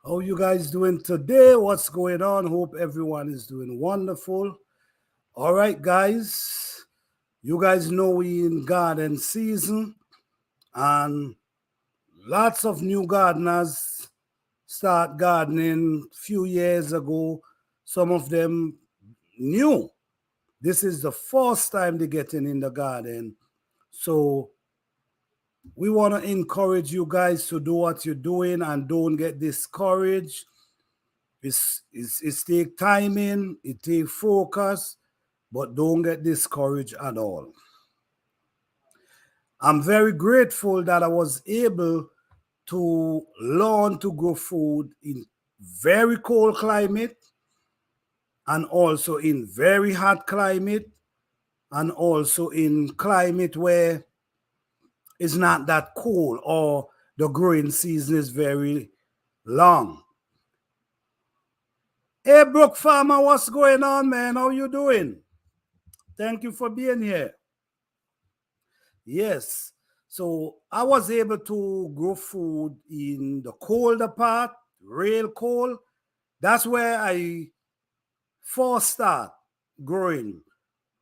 How you guys doing today? What's going on? Hope everyone is doing wonderful. All right, guys. You guys know we in garden season and lots of new gardeners start gardening few years ago. Some of them new. This is the first time they're getting in the garden. So we want to encourage you guys to do what you're doing and don't get discouraged. It's take timing, it take focus, but don't get discouraged at all. I'm very grateful that I was able to learn to grow food in very cold climate and also in very hot climate and also in climate where it's not that cold or the growing season is very long. Hey, Brook Farmer, what's going on, man? How you doing? Thank you for being here. Yes. So I was able to grow food in the colder part, real cold. That's where I first start growing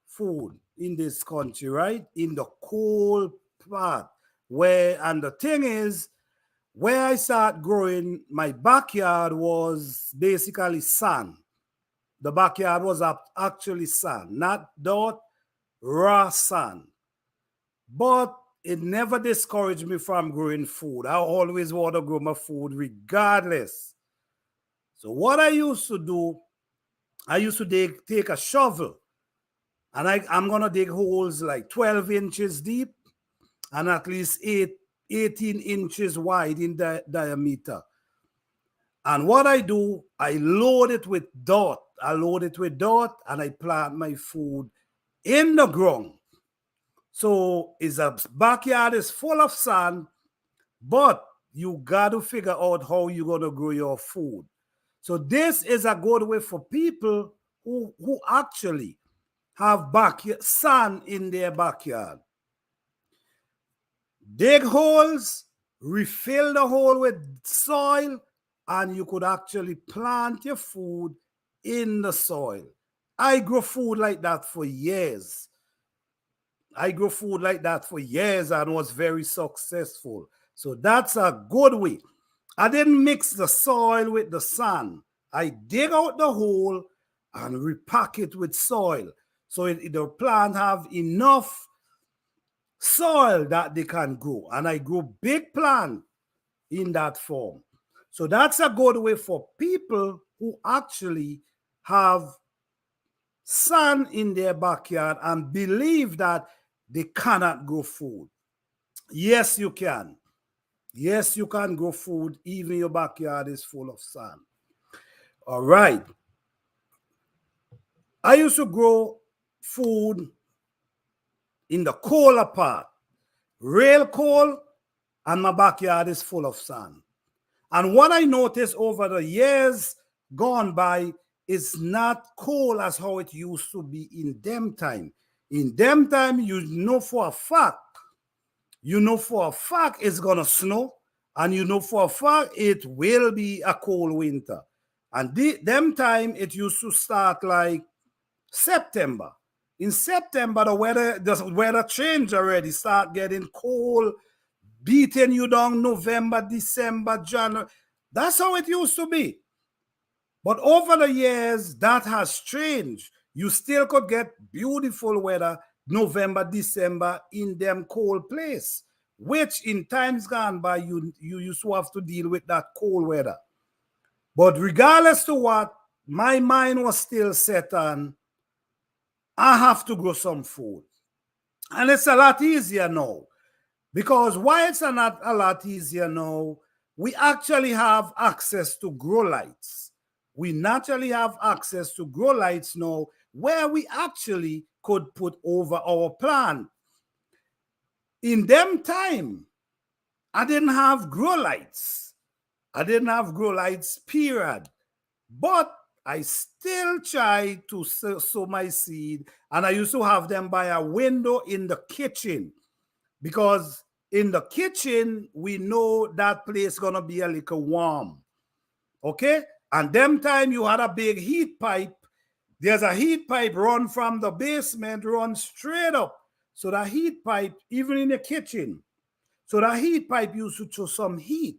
food in this country, right? In the cold part. And the thing is, where I start growing, my backyard was basically sand. The backyard was actually sand, not dirt, raw sand. But it never discouraged me from growing food. I always want to grow my food regardless. So what I used to do, I used to take a shovel and I'm going to dig holes like 12 inches deep and at least 18 inches wide in diameter. And what I do, I load it with dirt. I load it with dirt and I plant my food in the ground. So his backyard is full of sand, but you got to figure out how you're going to grow your food. So this is a good way for people who actually have sand in their backyard. Dig holes, refill the hole with soil, and you could actually plant your food in the soil. I grow food like that for years. I grew food like that for years and was very successful. So that's a good way. I didn't mix the soil with the sand. I dig out the hole and repack it with soil. So the plant have enough soil that they can grow. And I grow big plant in that form. So that's a good way for people who actually have sand in their backyard and believe that they cannot grow food. Yes, you can. Yes, you can grow food, even your backyard is full of sand. All right. I used to grow food in the colder part, real cold, and my backyard is full of sand. And what I noticed over the years gone by is not cold as how it used to be in them time. In them time, you know for a fact it's gonna snow, and you know for a fact it will be a cold winter. And them time it used to start like September. In September, the weather change already, start getting cold, beating you down November, December, January. That's how it used to be. But over the years, that has changed. You still could get beautiful weather November, December in them cold place, which in times gone by, you used to have to deal with that cold weather. But regardless to what, my mind was still set on, I have to grow some food. And it's a lot easier now. Because why it's not a lot easier now, we actually have access to grow lights. We naturally have access to grow lights now where we actually could put over our plant. In them time, I didn't have grow lights. I didn't have grow lights, period. But I still try to sow my seed, and I used to have them by a window in the kitchen because in the kitchen, we know that place gonna be a little warm. Okay? And them time you had a big heat pipe. There's a heat pipe run from the basement, run straight up. So that heat pipe, even in the kitchen, so that heat pipe used to show some heat.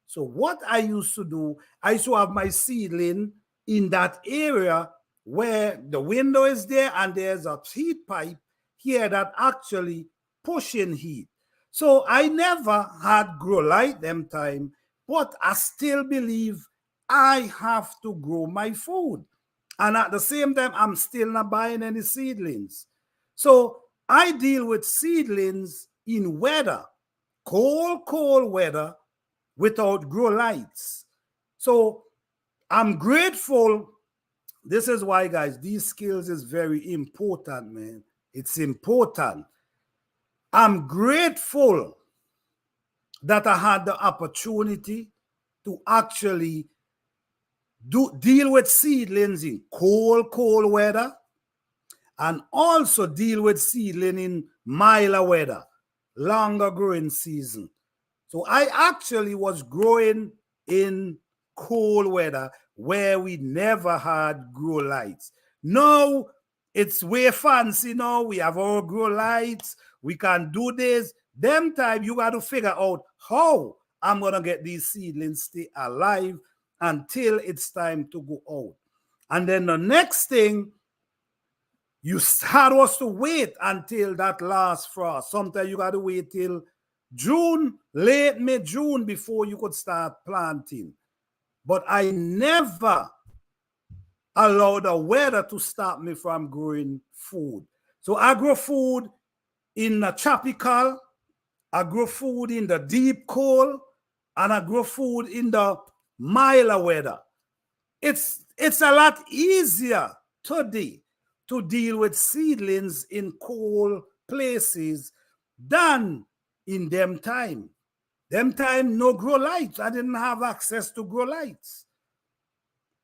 So what I used to do, I used to have my seedling in that area where the window is there and there's a heat pipe here that actually pushing heat. So I never had grow light them time, but I still believe I have to grow my food. And at the same time, I'm still not buying any seedlings. So I deal with seedlings in weather, cold weather, without grow lights. So I'm grateful. This is why, guys, these skills is very important, man. It's important. I'm grateful that I had the opportunity to actually deal with seedlings in cold weather, and also deal with seedling in milder weather, longer growing season. So I actually was growing in cold weather where we never had grow lights. Now it's way fancy now. We have our grow lights. We can do this. Them time you got to figure out how I'm going to get these seedlings stay alive until it's time to go out. And then the next thing, you had us to wait until that last frost. Sometimes you got to wait till June, late mid-June before you could start planting. But I never allowed the weather to stop me from growing food. So I grow food in the tropical, I grow food in the deep cold, and I grow food in the milder weather. It's a lot easier today to deal with seedlings in cold places than in them time. Them time, no grow lights. I didn't have access to grow lights.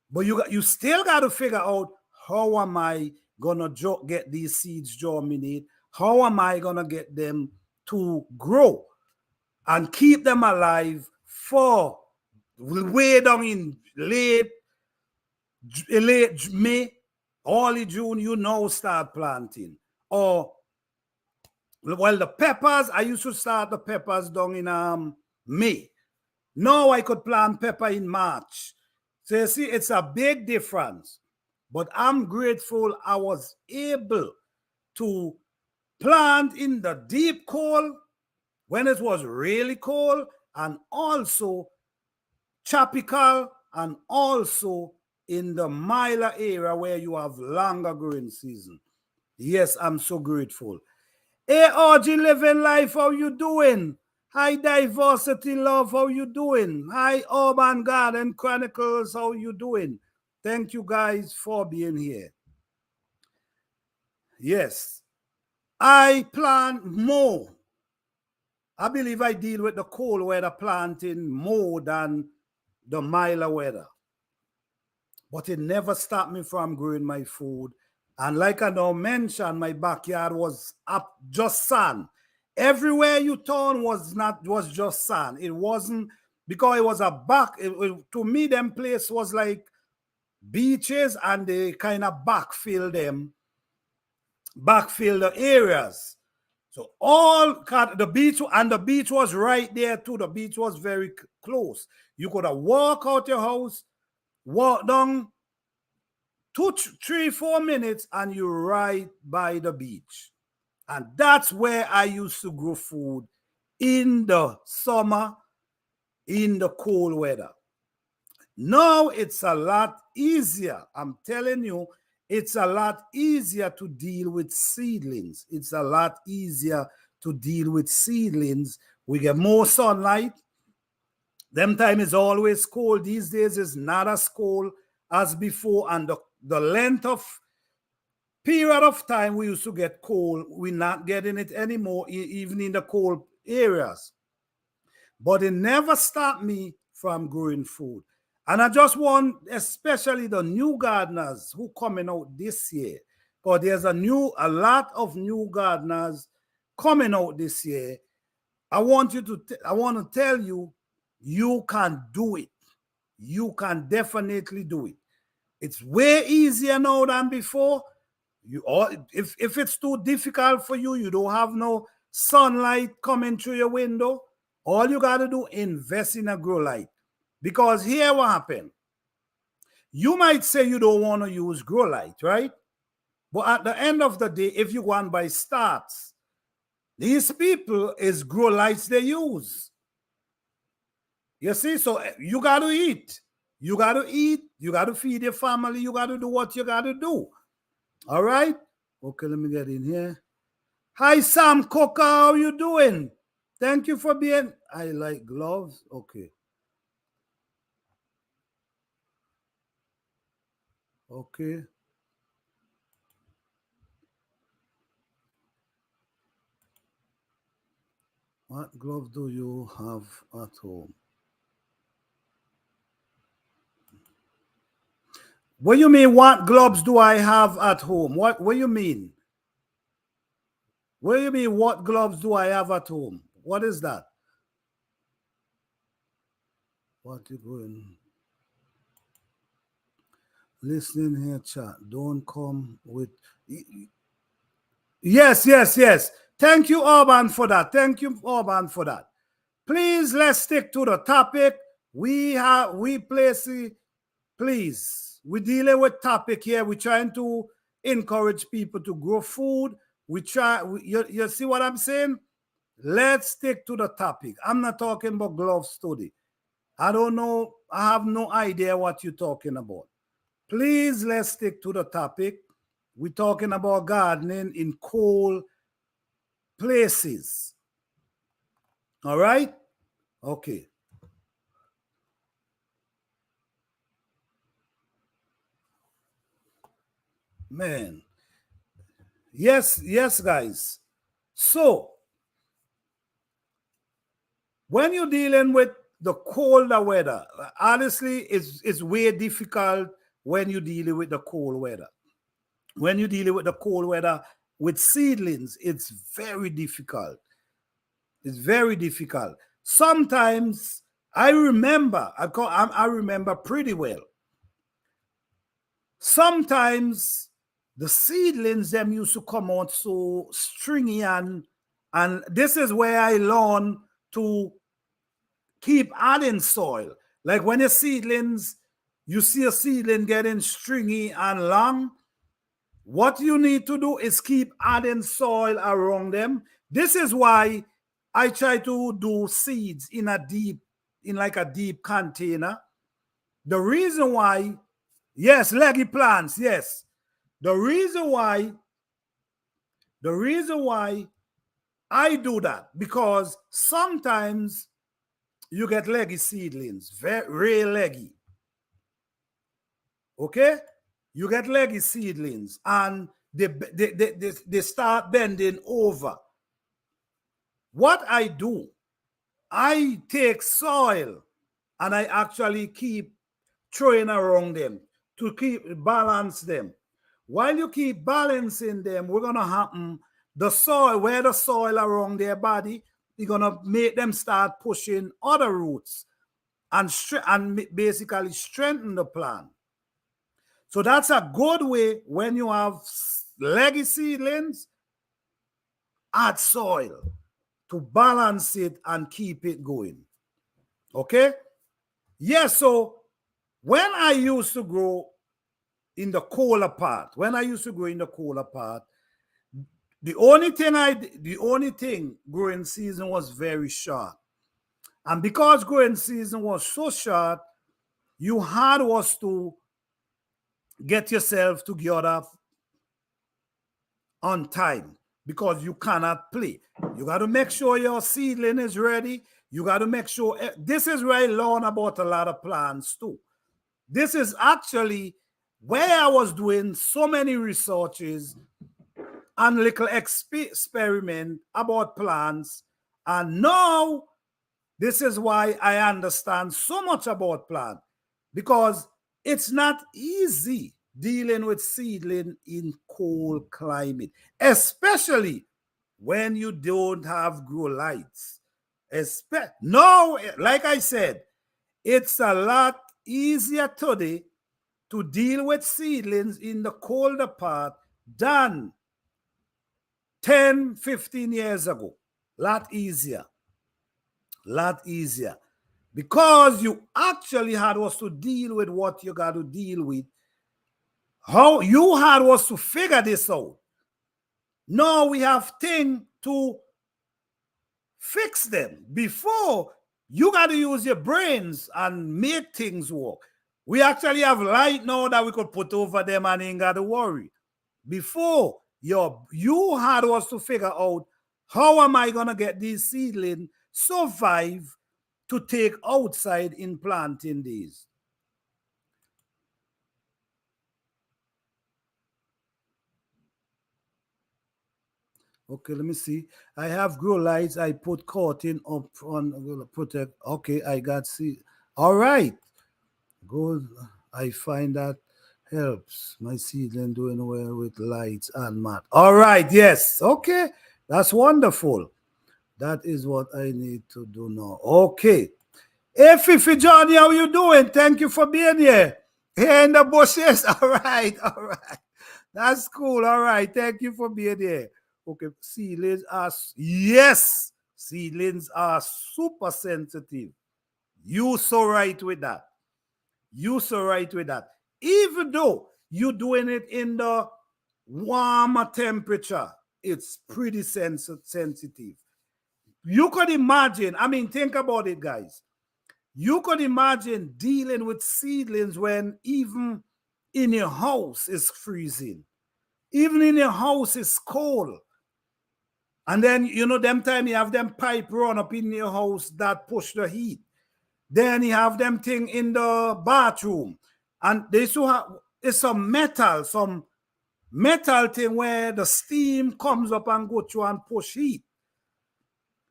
But you still got to figure out, how am I gonna get these seeds germinate? How am I gonna get them to grow and keep them alive for way down in late May, early June, you now start planting. Or, well, the peppers, I used to start the peppers down in May. Now I could plant pepper in March. So you see, it's a big difference. But I'm grateful I was able to plant in the deep cold when it was really cold, and also tropical, and also in the milder area where you have longer growing season. Yes, I'm so grateful. Hey, RG Living Life, how you doing? Hi, Diversity Love, how you doing? Hi, Urban Garden Chronicles, how you doing? Thank you guys for being here. Yes, I plant more. I believe I deal with the cold weather planting more than the milder weather. But it never stopped me from growing my food. And like I now mentioned, my backyard was up just sand. Everywhere you turn was just sand. It wasn't, because it was to me, them place was like beaches, and they kind of backfill the areas. So all the beach was right there too. The beach was very close. You could have walk out your house, walk down 2, 3, 4 minutes, and you're right by the beach. And that's where I used to grow food in the summer, in the cold weather. Now it's a lot easier. I'm telling you, it's a lot easier to deal with seedlings. It's a lot easier to deal with seedlings. We get more sunlight. Them time is always cold. These days is not as cold as before, and the length of period of time we used to get cold, we're not getting it anymore, even in the cold areas. But it never stopped me from growing food. And I just want, especially the new gardeners who coming out this year, because there's a lot of new gardeners coming out this year. I want to tell you, you can do it. you can definitely do it. It's way easier now than before. You all, if it's too difficult for you, you don't have no sunlight coming through your window, all you got to do, invest in a grow light. Because here what happened. You might say you don't want to use grow light, right? But at the end of the day, if you want by starts, these people is grow lights they use. You see, so you got to eat. You got to eat. You got to feed your family. You got to do what you got to do. All right? Okay, let me get in here. Hi, Sam Coca. How you doing? Thank you for being... I like gloves. Okay. Okay. What gloves do you have at home? What do you mean, what gloves do I have at home? What do you mean? What do you mean, what gloves do I have at home? What is that? What you going? Listening here, chat. Don't come with... Yes, yes, yes. Thank you, Orban, for that. Thank you, Orban, for that. Please, let's stick to the topic. We place it, please. We're dealing with topic here. We're trying to encourage people to grow food. You see what I'm saying? Let's stick to the topic. I'm not talking about glove study. I don't know. I have no idea what you're talking about. Please, let's stick to the topic. We're talking about gardening in cold places. All right? Okay. Man. Yes, yes, guys. So, when you're dealing with the colder weather, honestly, it's way difficult when you're dealing with the cold weather. When you're dealing with the cold weather with seedlings, it's very difficult. It's very difficult. Sometimes I remember, I remember pretty well. Sometimes the seedlings them used to come out so stringy, and this is where I learned to keep adding soil. Like when your seedlings, you see a seedling getting stringy and long, what you need to do is keep adding soil around them. This is why I try to do seeds in like a deep container. The reason why, yes, leggy plants, yes. The reason why I do that, because sometimes you get leggy seedlings, very leggy. Okay? You get leggy seedlings and they start bending over. What I do, I take soil and I actually keep throwing around them to keep balance them. While you keep balancing them, we're gonna happen the soil, where the soil around their body, you're gonna make them start pushing other roots and basically strengthen the plant. So that's a good way when you have leggy seedlings, add soil to balance it and keep it going. Okay? Yes, so when I used to grow in the cooler part, the only thing growing season was very short. And because growing season was so short, you had was to get yourself together on time, because you cannot play. You got to make sure your seedling is ready. You got to make sure. This is where I learn about a lot of plants too. This is actually where I was doing so many researches and little experiment about plants. And now this is why I understand so much about plants, because it's not easy dealing with seedling in cold climate, especially when you don't have grow lights. No, like I said, it's a lot easier today to deal with seedlings in the colder part than 10, 15 years ago. Lot easier. Lot easier. Because you actually had was to deal with what you got to deal with. How you had was to figure this out. Now we have things to fix them. Before, you got to use your brains and make things work. We actually have light now that we could put over them and ain't got to worry. Before, you had was to figure out, how am I going to get these seedlings survive to take outside in planting days? Okay, let me see. I have grow lights. I put curtain up on protect. Okay, I got see. All right, good. I find that helps my seedling doing well with lights and mat. All right, yes. Okay, that's wonderful. That is what I need to do now. Okay. Hey, Fifi Johnny, how you doing? Thank you for being here. Here in the bushes. All right, all right. That's cool. All right. Thank you for being here. Okay, seedlings are, yes, seedlings are super sensitive. You so right with that. You so right with that. Even though you're doing it in the warmer temperature, it's pretty sensitive. You could imagine, I mean, think about it, guys. You could imagine dealing with seedlings when even in your house is freezing. Even in your house is cold. And then, them time you have them pipe run up in your house that push the heat. Then you have them thing in the bathroom. And they still have, it's some metal thing where the steam comes up and go through and push heat.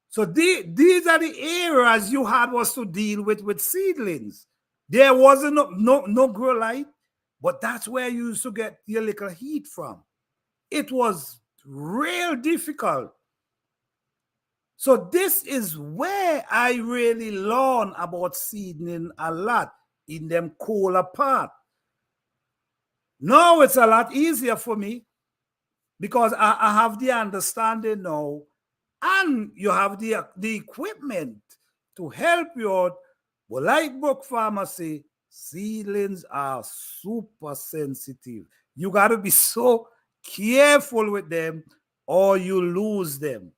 So these are the areas you had was to deal with seedlings. There wasn't no grow light, but that's where you used to get your little heat from. It was real difficult. So this is where I really learn about seedling a lot in them cooler part. Now it's a lot easier for me because I have the understanding now, and you have the equipment to help you out. But like Brook Pharmacy, seedlings are super sensitive. You got to be so careful with them or you lose them.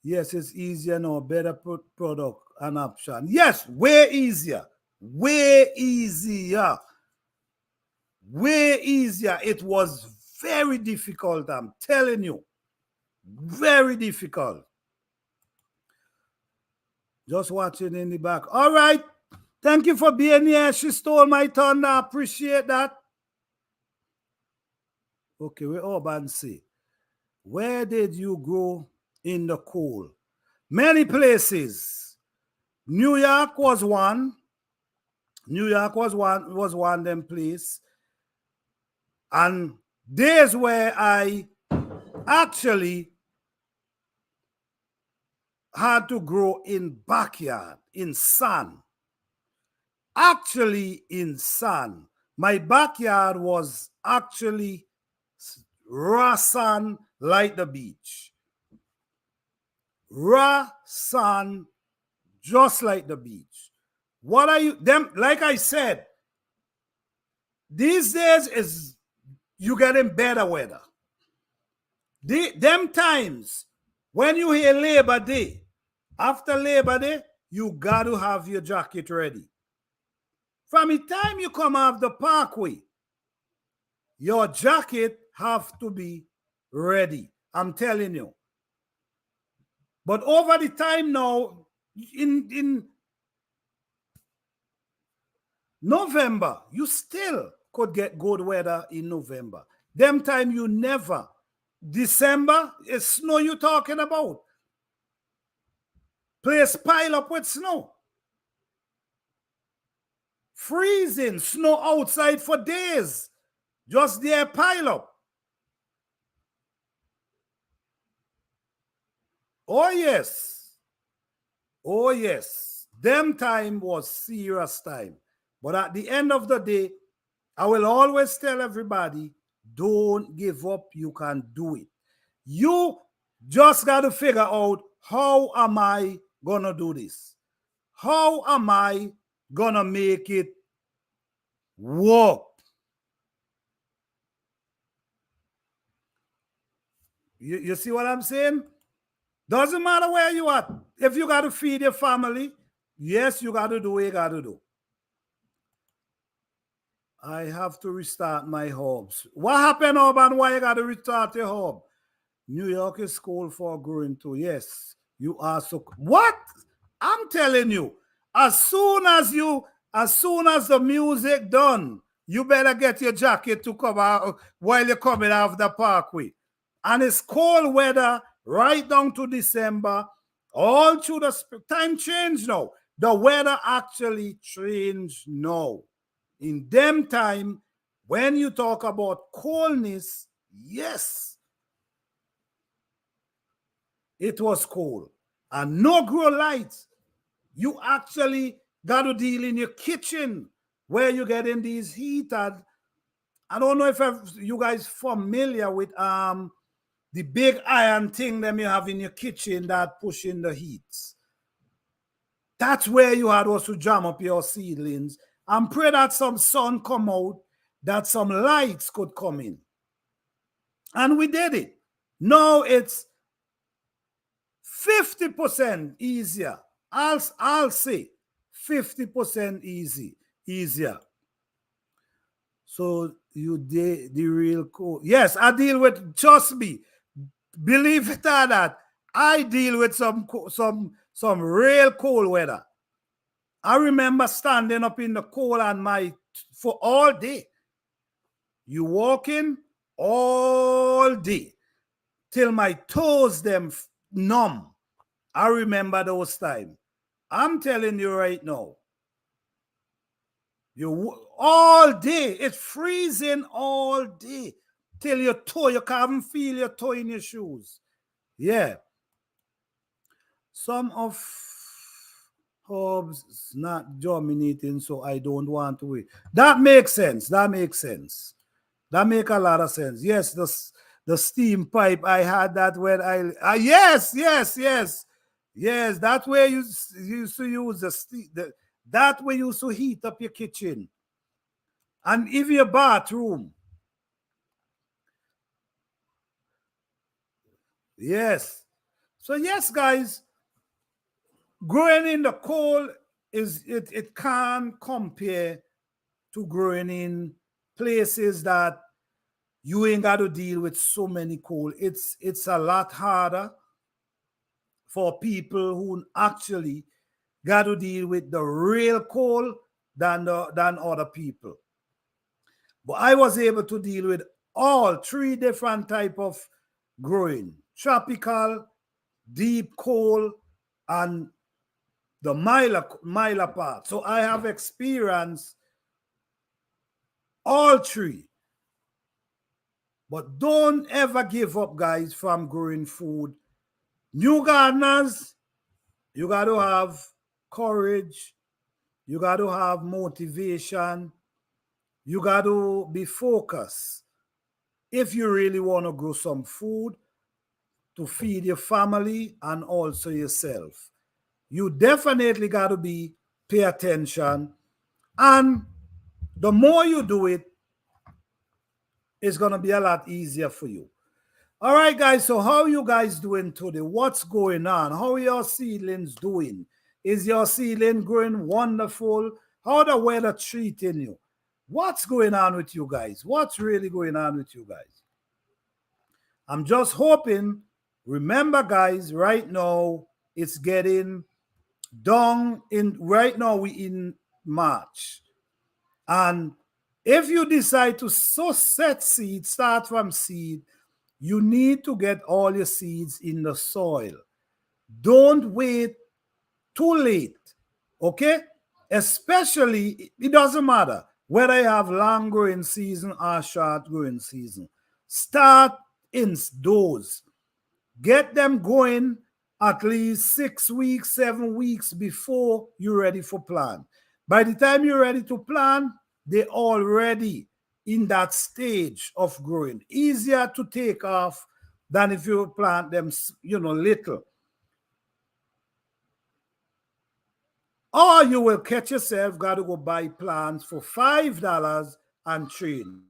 Yes, it's easier now, better product and option. Yes, way easier. Way easier. Way easier. It was very difficult, I'm telling you. Very difficult. Just watching in the back. All right. Thank you for being here. She stole my thunder. I appreciate that. Okay, we Urban say, where did you grow in the cold? Many places. New York was one. New York was one them place. And there's where I actually had to grow in backyard, in sun. Actually in sun. My backyard was actually raw sun like the beach. Raw sun just like the beach. What are you them like I said, these days is you getting better weather. Them times when you hear Labor Day, after Labor Day, you got to have your jacket ready. From the time you come off the parkway, your jacket have to be ready. I'm telling you. But over the time now, in November, you still could get good weather in November. Them time you never. December is snow you talking about. Place pile up with snow. Freezing, snow outside for days. Just there pile up. Oh yes. Oh yes. Them time was serious time. But at the end of the day, I will always tell everybody, don't give up. You can do it. You just got to figure out, how am I going to do this? How am I going to make it work? You see what I'm saying? Doesn't matter where you are. If you got to feed your family, yes, you got to do what you got to do. I have to restart my hubs. What happened, Urban? Why you got to restart your hub? New York is cool for growing too. Yes, you are so. What? I'm telling you, as soon as the music done, you better get your jacket to cover while you're coming off the parkway. And it's cold weather right down to December, all through the time change now. The weather actually changed now. In them time, when you talk about coldness, yes, it was cold. And no grow lights. You actually got to deal in your kitchen where you get in these heated. I don't know if you guys familiar with the big iron thing that you have in your kitchen that push in the heats. That's where you had also jam up your seedlings and pray that some sun come out, that some lights could come in. And we did it. Now it's 50% easier. I'll say 50% easier. So you did the real cool. Yes, I deal with, trust me, believe it or not, I deal with some real cold weather. I remember standing up in the cold and for all day. You walking all day till my toes them numb. I remember those times. I'm telling you right now. You all day, it's freezing all day till your toe, you can't even feel your toe in your shoes. Yeah. Some of herbs is not germinating, so I don't want to wait. That makes sense. That makes sense. That make a lot of sense. Yes, the steam pipe, I had that when yes. That way you used to use the steam. That way you used to heat up your kitchen and even your bathroom. Yes. So yes, guys, growing in the cold it can't compare to growing in places that you ain't got to deal with so many cold. It's a lot harder for people who actually got to deal with the real cold than other people. But I was able to deal with all three different type of growing: tropical, deep cold, and the milder part. So I have experienced all three. But don't ever give up, guys, from growing food. New gardeners, you got to have courage. You got to have motivation. You got to be focused. If you really want to grow some food to feed your family and also yourself, you definitely got to pay attention. And the more you do it, it's going to be a lot easier for you. All right, guys. So how are you guys doing today? What's going on? How are your seedlings doing? Is your seedling growing wonderful? How the weather treating you? What's going on with you guys? What's really going on with you guys? I'm just hoping. Remember, guys, right now it's getting down in. Right now we in March, and if you decide to set seed, start from seed, you need to get all your seeds in the soil. Don't wait too late, okay? Especially, it doesn't matter whether you have long growing season or short growing season. Start in those. Get them going at least 6 weeks, 7 weeks before you're ready for plant. By the time you're ready to plant, they're already in that stage of growing. Easier to take off than if you plant them, little. Or you will catch yourself, got to go buy plants for $5 and train.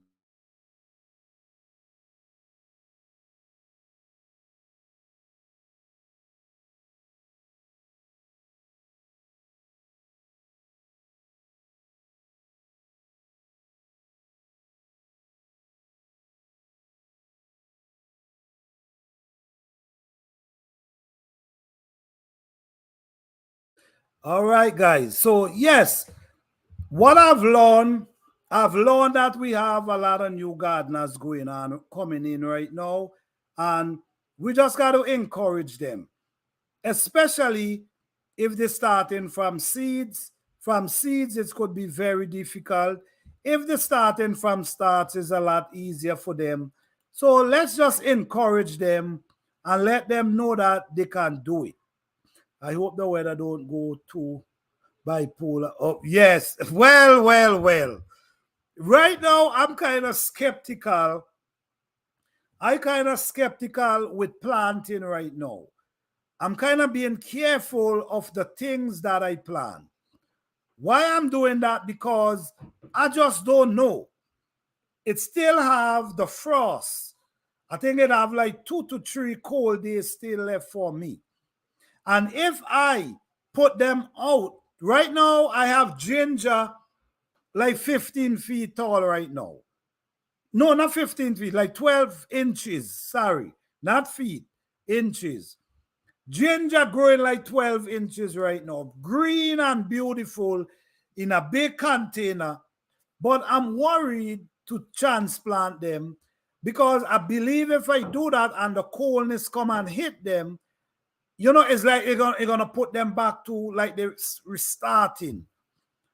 All right, guys. So, yes, what I've learned that we have a lot of new gardeners going on, coming in right now, and we just got to encourage them, especially if they're starting from seeds. From seeds, it could be very difficult. If they're starting from starts, it's a lot easier for them. So let's just encourage them and let them know that they can do it. I hope the weather don't go too bipolar. Oh, yes. Well, well, well. Right now, I'm kind of skeptical. I kind of skeptical with planting right now. I'm kind of being careful of the things that I plant. Why I'm doing that? Because I just don't know. It still have the frost. I think it have like 2 to 3 cold days still left for me. And if I put them out, right now I have ginger like 15 feet tall right now. No, not 15 feet, like 12 inches. Sorry, not feet, inches. Ginger growing like 12 inches right now. Green and beautiful in a big container. But I'm worried to transplant them because I believe if I do that and the coldness come and hit them, it's like you're gonna put them back to like they're restarting.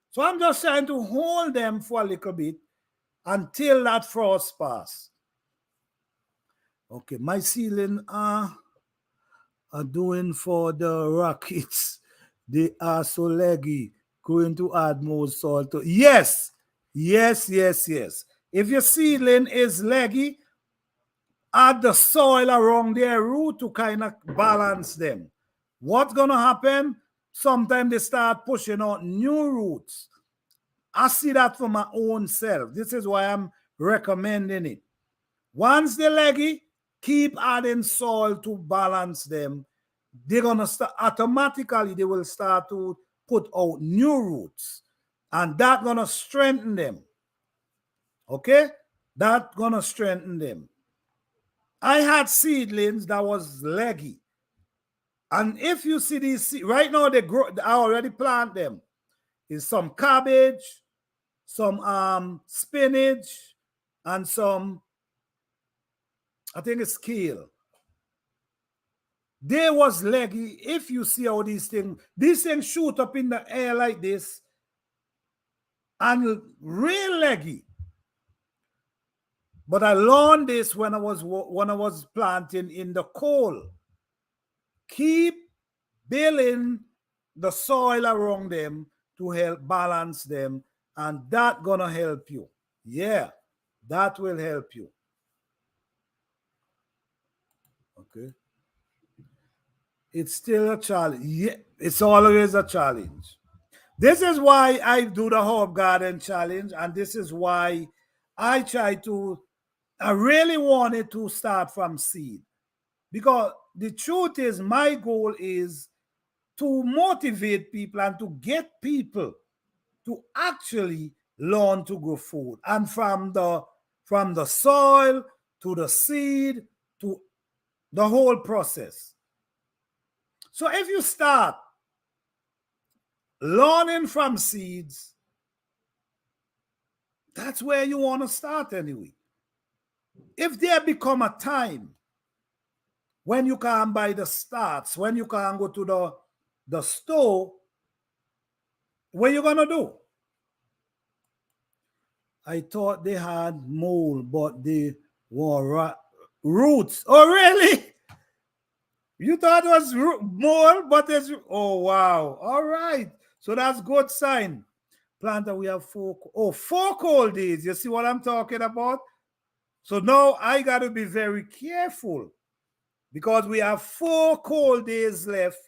So I'm just trying to hold them for a little bit until that frost pass. Okay, my ceiling are doing for the Rockets. They are so leggy. Going to add more salt. Yes, yes, yes, yes. If your seedling is leggy, add the soil around their root to kind of balance them. What's gonna happen? Sometimes they start pushing out new roots. I see that for my own self. This is why I'm recommending it. Once they're leggy, keep adding soil to balance them. They're gonna start automatically, they will start to put out new roots, and that's gonna strengthen them. Okay? That's gonna strengthen them. I had seedlings that was leggy. And if you see these, right now they grow, I already plant them. Is some cabbage, some spinach, and some, I think it's kale. They was leggy. If you see how these things shoot up in the air like this, and real leggy. But I learned this when I was planting in the coal. Keep building the soil around them to help balance them, and that gonna help you. Yeah, that will help you. Okay. It's still a challenge. Yeah, it's always a challenge. This is why I do the Herb Garden Challenge, and this is why I try to, I really wanted to start from seed. Because the truth is, my goal is to motivate people and to get people to actually learn to grow food. And from the soil to the seed to the whole process. So if you start learning from seeds, that's where you want to start anyway. If there become a time when you can buy the starts, when you can go to the store, what you gonna do? I thought they had mold, but they were roots. Oh, really? You thought it was more, but it's, oh, wow. All right. So that's good sign. Planter, we have 4 cold days. You see what I'm talking about? So now I got to be very careful because we have 4 cold days left.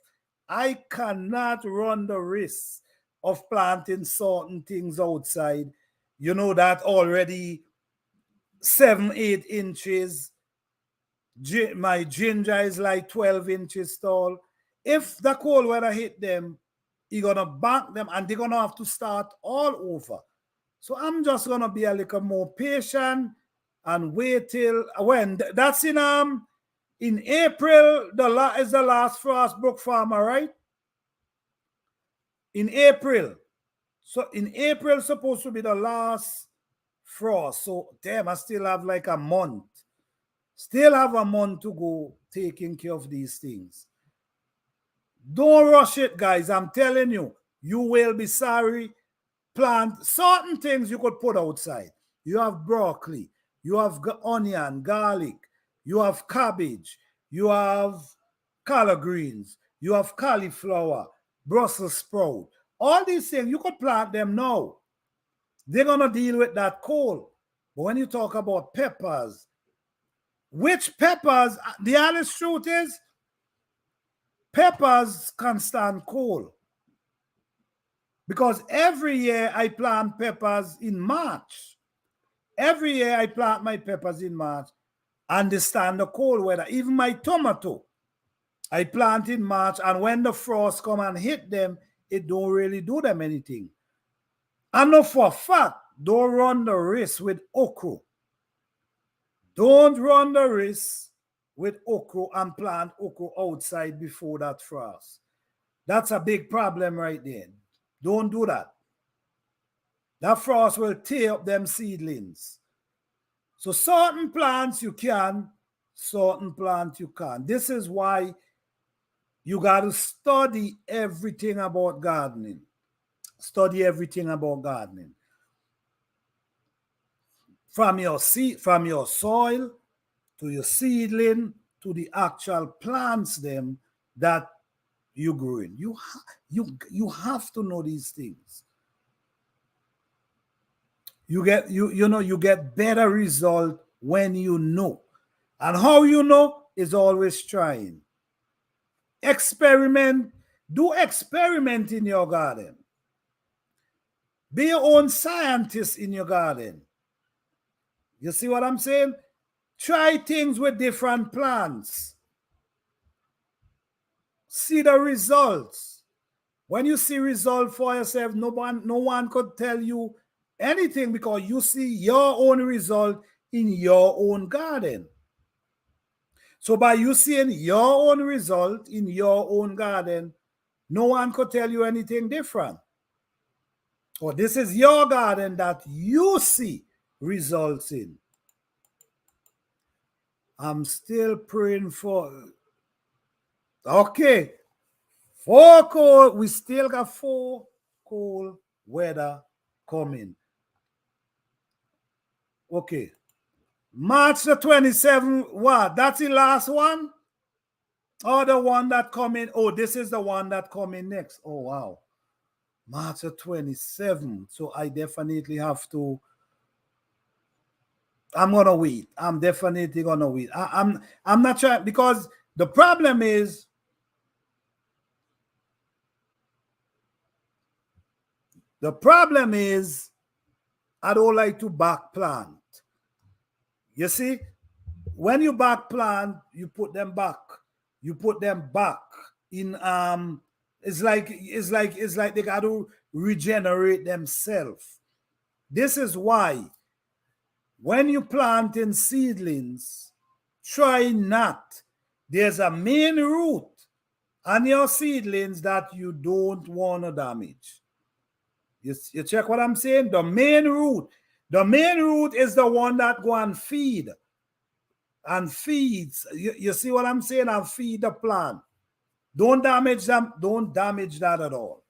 I cannot run the risk of planting certain things outside. You know that already 7-8 inches. My ginger is like 12 inches tall. If the cold weather hit them, you're gonna bank them and they're gonna have to start all over. So I'm just gonna be a little more patient and wait till when that's in April. Is the last frost, Brook Farmer, right? In April. So in April supposed to be the last frost. So damn, I still have like a month. Still have a month to go taking care of these things. Don't rush it, guys. I'm telling you, you will be sorry. Plant certain things you could put outside. You have broccoli, you have onion, garlic, you have cabbage, you have collard greens, you have cauliflower, Brussels sprout. All these things, you could plant them now. They're going to deal with that cold. But when you talk about peppers, which peppers, the honest truth is, peppers can stand cold. Because every year I plant peppers in March. Every year I plant my peppers in March and they stand the cold weather. Even my tomato, I plant in March, and when the frost come and hit them, it don't really do them anything. I know for a fact, don't run the risk with okra. Don't run the risk with okra and plant okra outside before that frost. That's a big problem right there. Don't do that. That frost will tear up them seedlings. So certain plants you can, certain plants you can't. This is why you got to study everything about gardening. Study everything about gardening. From your seed, from your soil to your seedling to the actual plants them that you growing. You have to know these things. You get better result when you know. And how you know is always trying. Experiment. Do experiment in your garden. Be your own scientist in your garden. You see what I'm saying? Try things with different plants. See the results. When you see results for yourself, no one could tell you anything because you see your own result in your own garden. So by you seeing your own result in your own garden, no one could tell you anything different. Or this is your garden that you see results in. I'm still praying for. Okay. 4 cold. We still got 4 cold weather coming. Okay. March the 27th. What? That's the last one? Or the one that coming? Oh, this is the one that coming next. Oh, wow. March the 27th. So I definitely have to. I'm gonna wait. I'm definitely gonna wait. I'm not trying because the problem is I don't like to back plant. You see, when you back plant, you put them back. You put them back in it's like they got to regenerate themselves. This is why when you plant in seedlings, try not. There's a main root on your seedlings that you don't want to damage. You check what I'm saying? The main root. The main root is the one that go and feed. And feeds. You see what I'm saying? And feed the plant. Don't damage them. Don't damage that at all.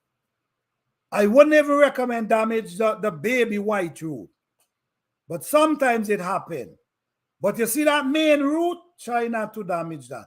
I wouldn't even recommend damage the baby white root. But sometimes it happens. But you see that main root? Try not to damage that.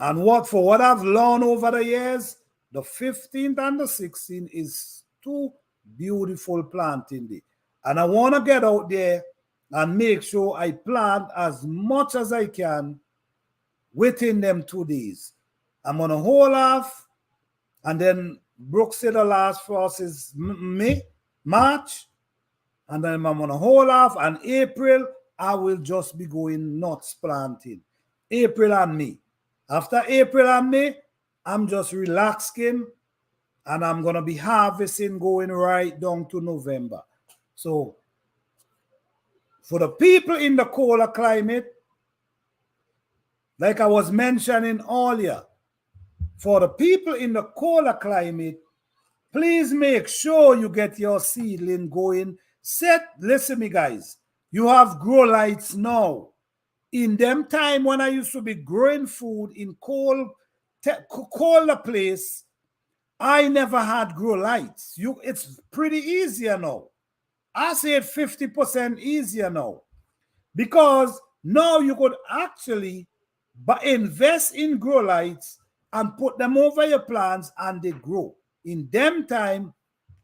And for what I've learned over the years, the 15th and the 16th is two beautiful planting day. And I want to get out there and make sure I plant as much as I can within them 2 days. I'm going to hold off, and then Brooks said the last frost is March, and then I'm going to hold off, and April, I will just be going nuts planting. April and May. After April and May, I'm just relaxing, and I'm going to be harvesting going right down to November. So for the people in the colder climate, like I was mentioning earlier, for the people in the colder climate, please make sure you get your seedling going. Listen me guys, you have grow lights now. In them time when I used to be growing food in colder place, I never had grow lights. It's pretty easier now. I say it 50% easier now, because now you could actually invest in grow lights and put them over your plants and they grow. In them time,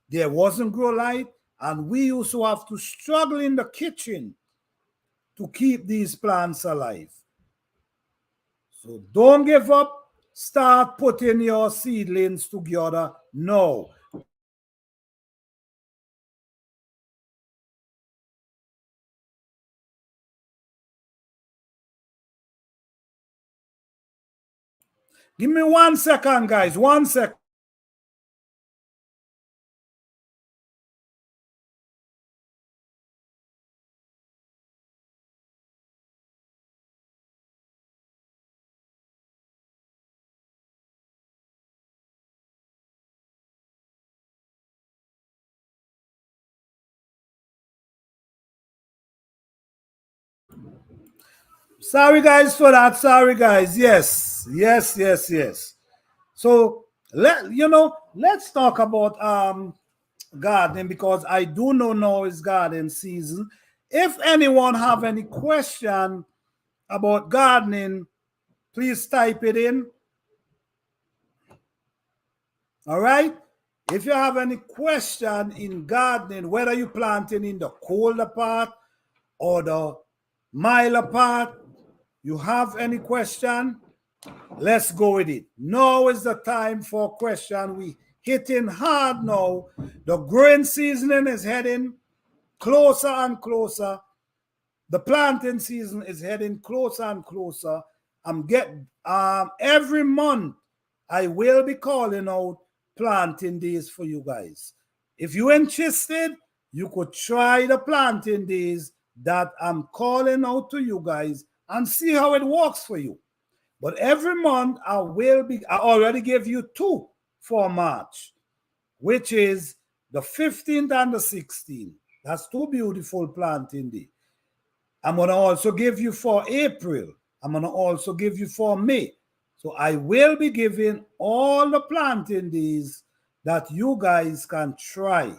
there wasn't grow light, and we used to have to struggle in the kitchen to keep these plants alive. So don't give up. Start putting your seedlings together now. Give me 1 second, guys. 1 second. Sorry, guys, for that. Sorry, guys. Yes, yes, yes, yes. So let's talk about gardening, because I do know now is garden season. If anyone have any question about gardening, please type it in. All right. If you have any question in gardening, whether you're planting in the colder part or the milder part, you have any question, let's go with it. Now is the time for question. We hitting hard now. The growing season is heading closer and closer. The planting season is heading closer and closer. I'm getting every month I will be calling out planting days for you guys. If you're interested, you could try the planting days that I'm calling out to you guys and see how it works for you. But every month I already gave you 2 for March, which is the 15th and the 16th. That's 2 beautiful planting days. I'm going to also give you for April. I'm going to also give you for May. So I will be giving all the planting days that you guys can try.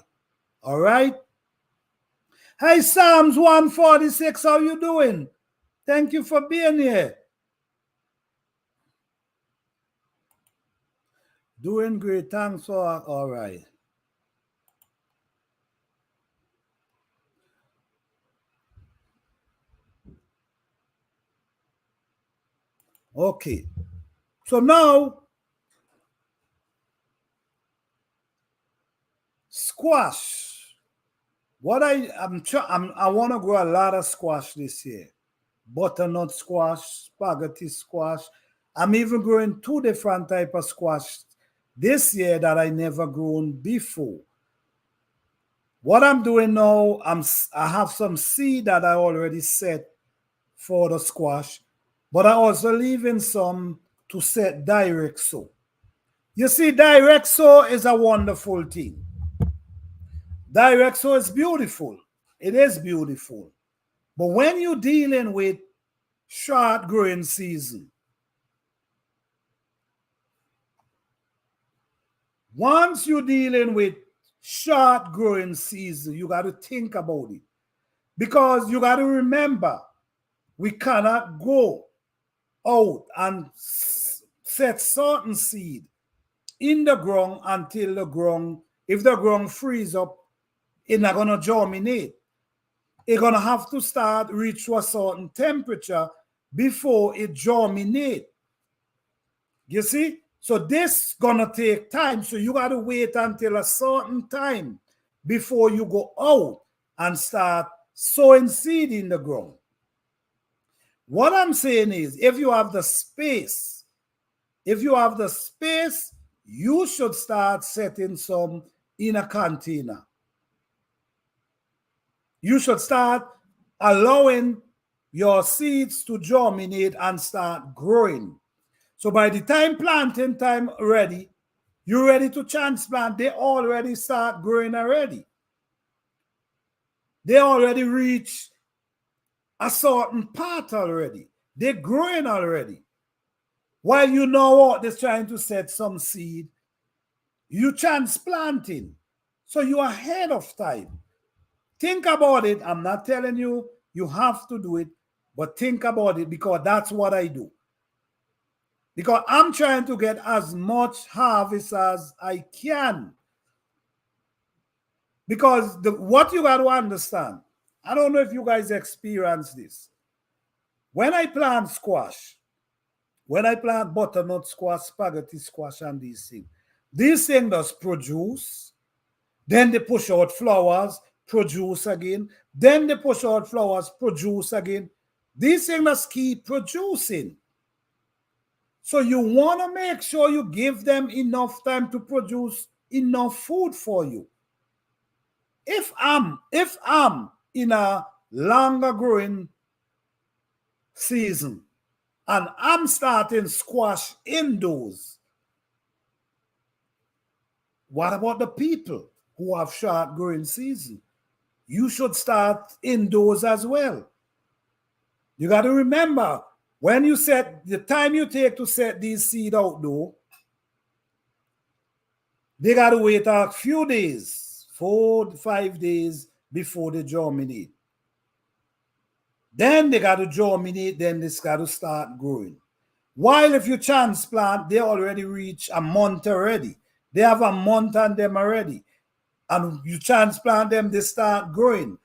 All right? Hey, Psalms 146, how you doing? Thank you for being here. Doing great. Thanks for all right. Okay. So now, squash. I want to grow a lot of squash this year. Butternut squash, spaghetti squash. I'm even growing 2 different type of squash this year that I never grown before. What I'm doing now, I have some seed that I already set for the squash, but I also leaving some to set direct sow. You see, direct sow is a wonderful thing. Direct sow is beautiful. It is beautiful. But when you're dealing with short growing season, once you're dealing with short growing season, you got to think about it. Because you got to remember, we cannot go out and set certain seed in the ground until the ground, if the ground freeze up, it's not going to germinate. It's going to have to start reach to a certain temperature before it germinate. You see? So this going to take time. So you got to wait until a certain time before you go out and start sowing seed in the ground. What I'm saying is, if you have the space, you should start setting some in a container. You should start allowing your seeds to germinate and start growing. So by the time planting time ready, you're ready to transplant, they already start growing already. They already reach a certain part already. They're growing already. While you know what they're trying to set some seed, you transplanting. So you're ahead of time. Think about it. I'm not telling you you have to do it, but think about it, because that's what I do. Because I'm trying to get as much harvest as I can. Because what you got to understand, I don't know if you guys experience this. When I plant squash, when I plant butternut squash, spaghetti squash, and these things does produce. Then they push out flowers, produce again. Then they push out flowers, produce again. These things must keep producing. So you want to make sure you give them enough time to produce enough food for you. If I'm in a longer growing season and I'm starting squash indoors, what about the people who have short growing season? You should start indoors as well. You got to remember, when you set the time you take to set these seed outdoor, they got to wait a few days, 4 to 5 days before they germinate. Then they got to germinate, then they got to start growing. While if you transplant, they already reach a month already. They have a month on them already. And you transplant them, they start growing.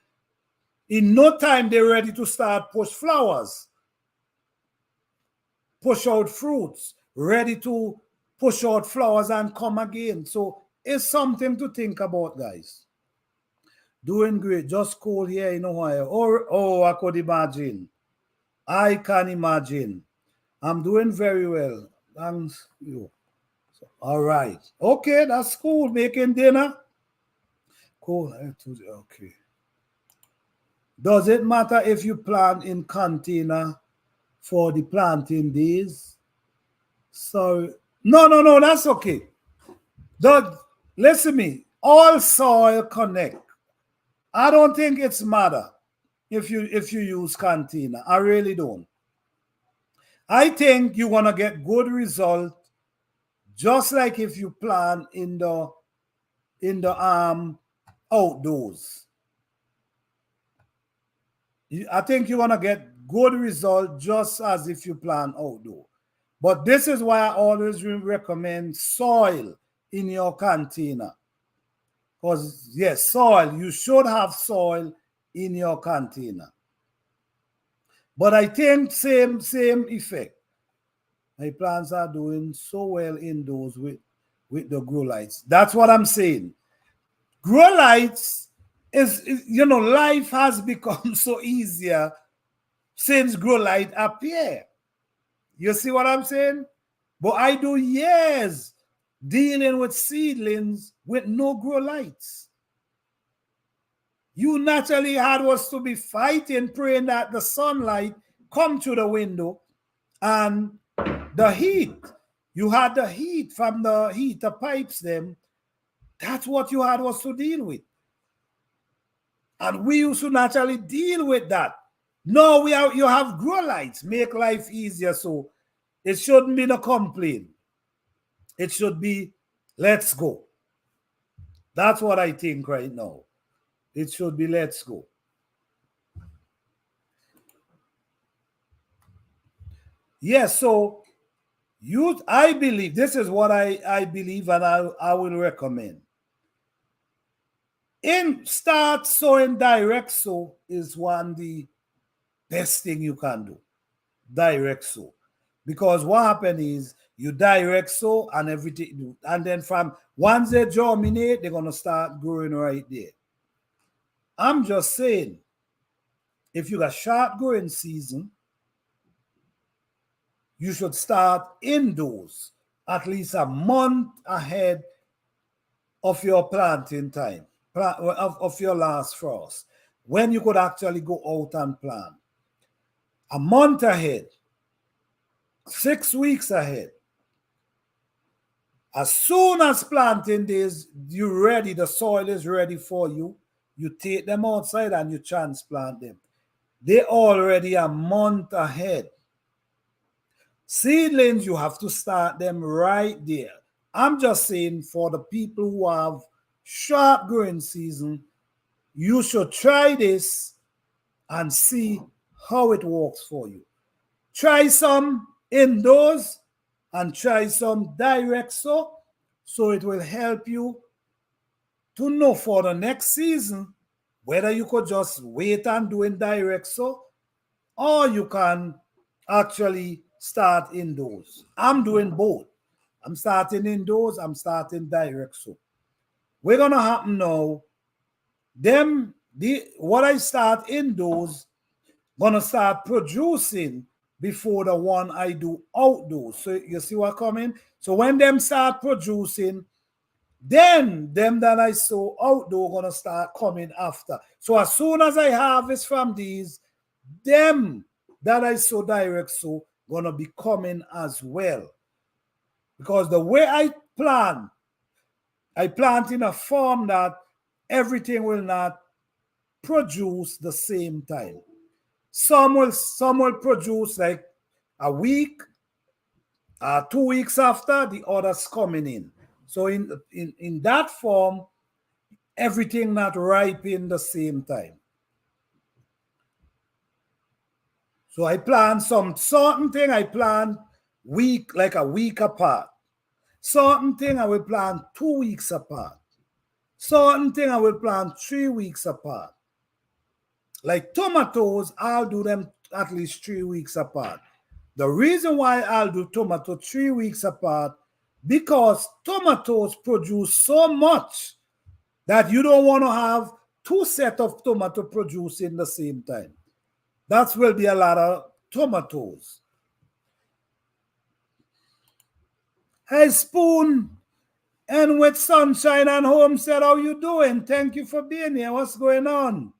In no time, they're ready to start push flowers, push out fruits, ready to push out flowers and come again. So it's something to think about, guys. Doing great. Just cold here in Ohio. Oh, I could imagine. I can imagine. I'm doing very well. Thanks you. So, all right. Okay, that's cool. Making dinner. Cool. Okay. Does it matter if you plant in container for the planting days? So no, that's okay. Listen to me. All soil connect. I don't think it's matter if you use container. I really don't. I think you're gonna get good result just like if you plant in the outdoors. I think you're gonna get good result just as if you plant outdoor. But this is why I always recommend soil in your container. Because yes, soil, you should have soil in your container. But I think same effect. My plants are doing so well indoors with the grow lights. That's what I'm saying. Grow lights is life has become so easier since grow light appear. You see what I'm saying? But I do years dealing with seedlings with no grow lights. You naturally had was to be fighting, praying that the sunlight come to the window and the heat. You had the heat from the heater pipes them. That's what you had was to deal with. And we used to naturally deal with that. No, you have grow lights, make life easier. So it shouldn't be no complaint. It should be, let's go. That's what I think right now. It should be, let's go. Yes, so I believe, this is what I believe and I will recommend. Start sowing direct sow is one the best thing you can do. Direct sow. Because what happens is you direct sow and everything, and then from once they germinate, they're gonna start growing right there. I'm just saying, if you got short growing season, you should start indoors at least a month ahead of your planting time, of your last frost, when you could actually go out and plant. A month ahead, 6 weeks ahead. As soon as planting days, you're ready, the soil is ready for you, you take them outside and you transplant them. They're already a month ahead. Seedlings, you have to start them right there. I'm just saying, for the people who have short growing season, you should try this and see how it works for you. Try some indoors and try some direct sow, so it will help you to know for the next season whether you could just wait and do in direct sow, or you can actually start indoors. I'm doing both. I'm starting indoors, I'm starting direct sow. We're gonna happen now. What I start indoors gonna start producing before the one I do outdoors. So you see what coming? So when them start producing, then them that I sow outdoor gonna start coming after. So as soon as I harvest from these, them that I sow direct sow gonna be coming as well. Because the way I plant in a form that everything will not produce the same time. Some will produce like a week, 2 weeks after, the others coming in. So in that form, everything not ripen the same time. So I plant some certain thing, I plant like a week apart. Certain thing I will plant 2 weeks apart. Certain thing I will plant 3 weeks apart. Like tomatoes, I'll do them at least 3 weeks apart. The reason why I'll do tomato 3 weeks apart, because tomatoes produce so much that you don't want to have two sets of tomato producing the same time. That will be a lot of tomatoes. Hey, Spoon, and with Sunshine and Homestead, how you doing? Thank you for being here. What's going on?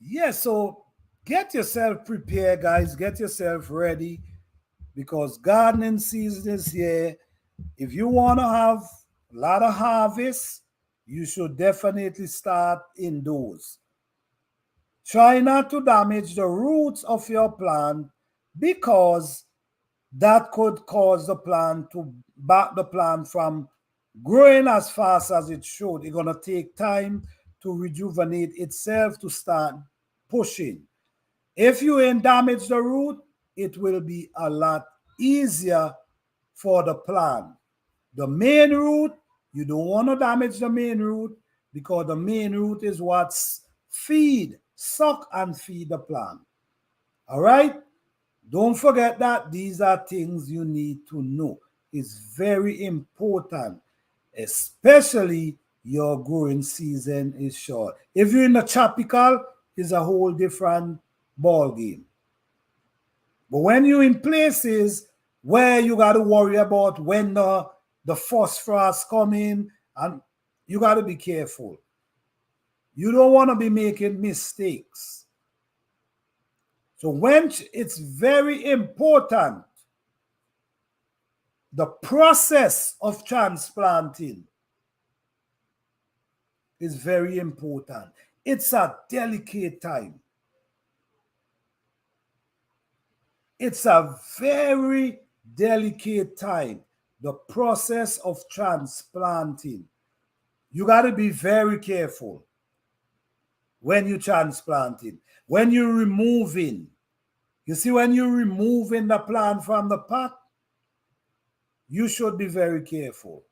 Yeah, so get yourself prepared, guys. Get yourself ready, because gardening season is here. If you want to have a lot of harvest, you should definitely start indoors. Try not to damage the roots of your plant, because that could cause the plant to back the plant from growing as fast as it should. It's going to take time to rejuvenate itself to start pushing. If you ain't damage the root, it will be a lot easier for the plant. The main root, you don't want to damage the main root, because the main root is what's suck and feed the plant. All right? Don't forget that these are things you need to know. It's very important, especially your growing season is short. If you're in the tropical, it's a whole different ball game. But when you're in places where you got to worry about when the phosphorus come in, and you got to be careful. You don't want to be making mistakes. So when it's very important, the process of transplanting is very important. It's a delicate time. It's a very delicate time, the process of transplanting. You got to be very careful. when you transplanting, when you're removing. You see, when you're removing the plant from the pot, you should be very careful.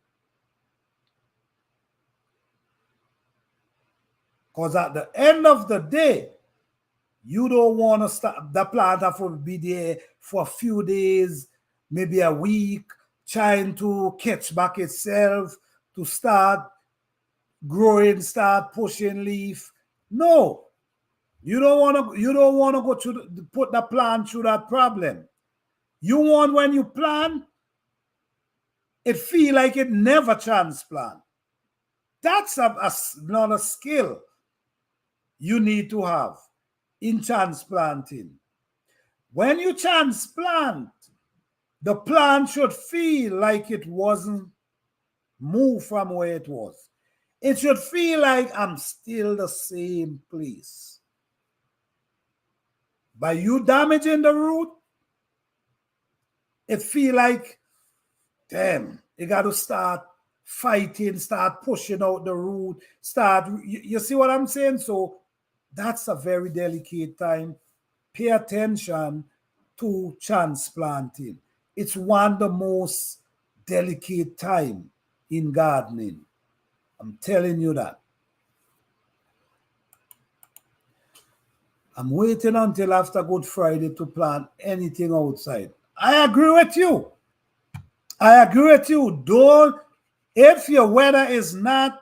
Because at the end of the day, you don't want to start the plant have to be there for a few days, maybe a week, trying to catch back itself, to start growing, start pushing leaf. No, you don't want to go to put the plant through that problem. You want when you plant, it feel like it never transplant. That's not a skill you need to have in transplanting. When you transplant, the plant should feel like it wasn't moved from where it was. It should feel like I'm still the same place. By you damaging the root, it feel like, damn, you got to start fighting, start pushing out the root, you see what I'm saying? So that's a very delicate time. Pay attention to transplanting. It's one of the most delicate time in gardening. I'm telling you that. I'm waiting until after Good Friday to plant anything outside. I agree with you. I agree with you. Don't, if your weather is not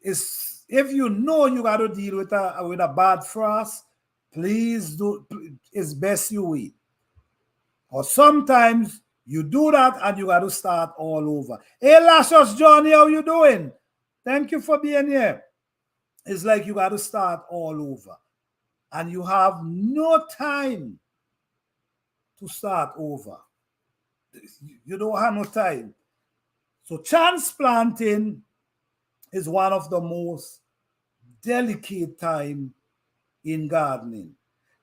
if you know you got to deal with a bad frost, please do. It's best you wait. Or sometimes you do that and you got to start all over. Hey, Lashes Johnny, how you doing? Thank you for being here. It's like you got to start all over. And you have no time to start over. You don't have no time. So transplanting is one of the most delicate time in gardening.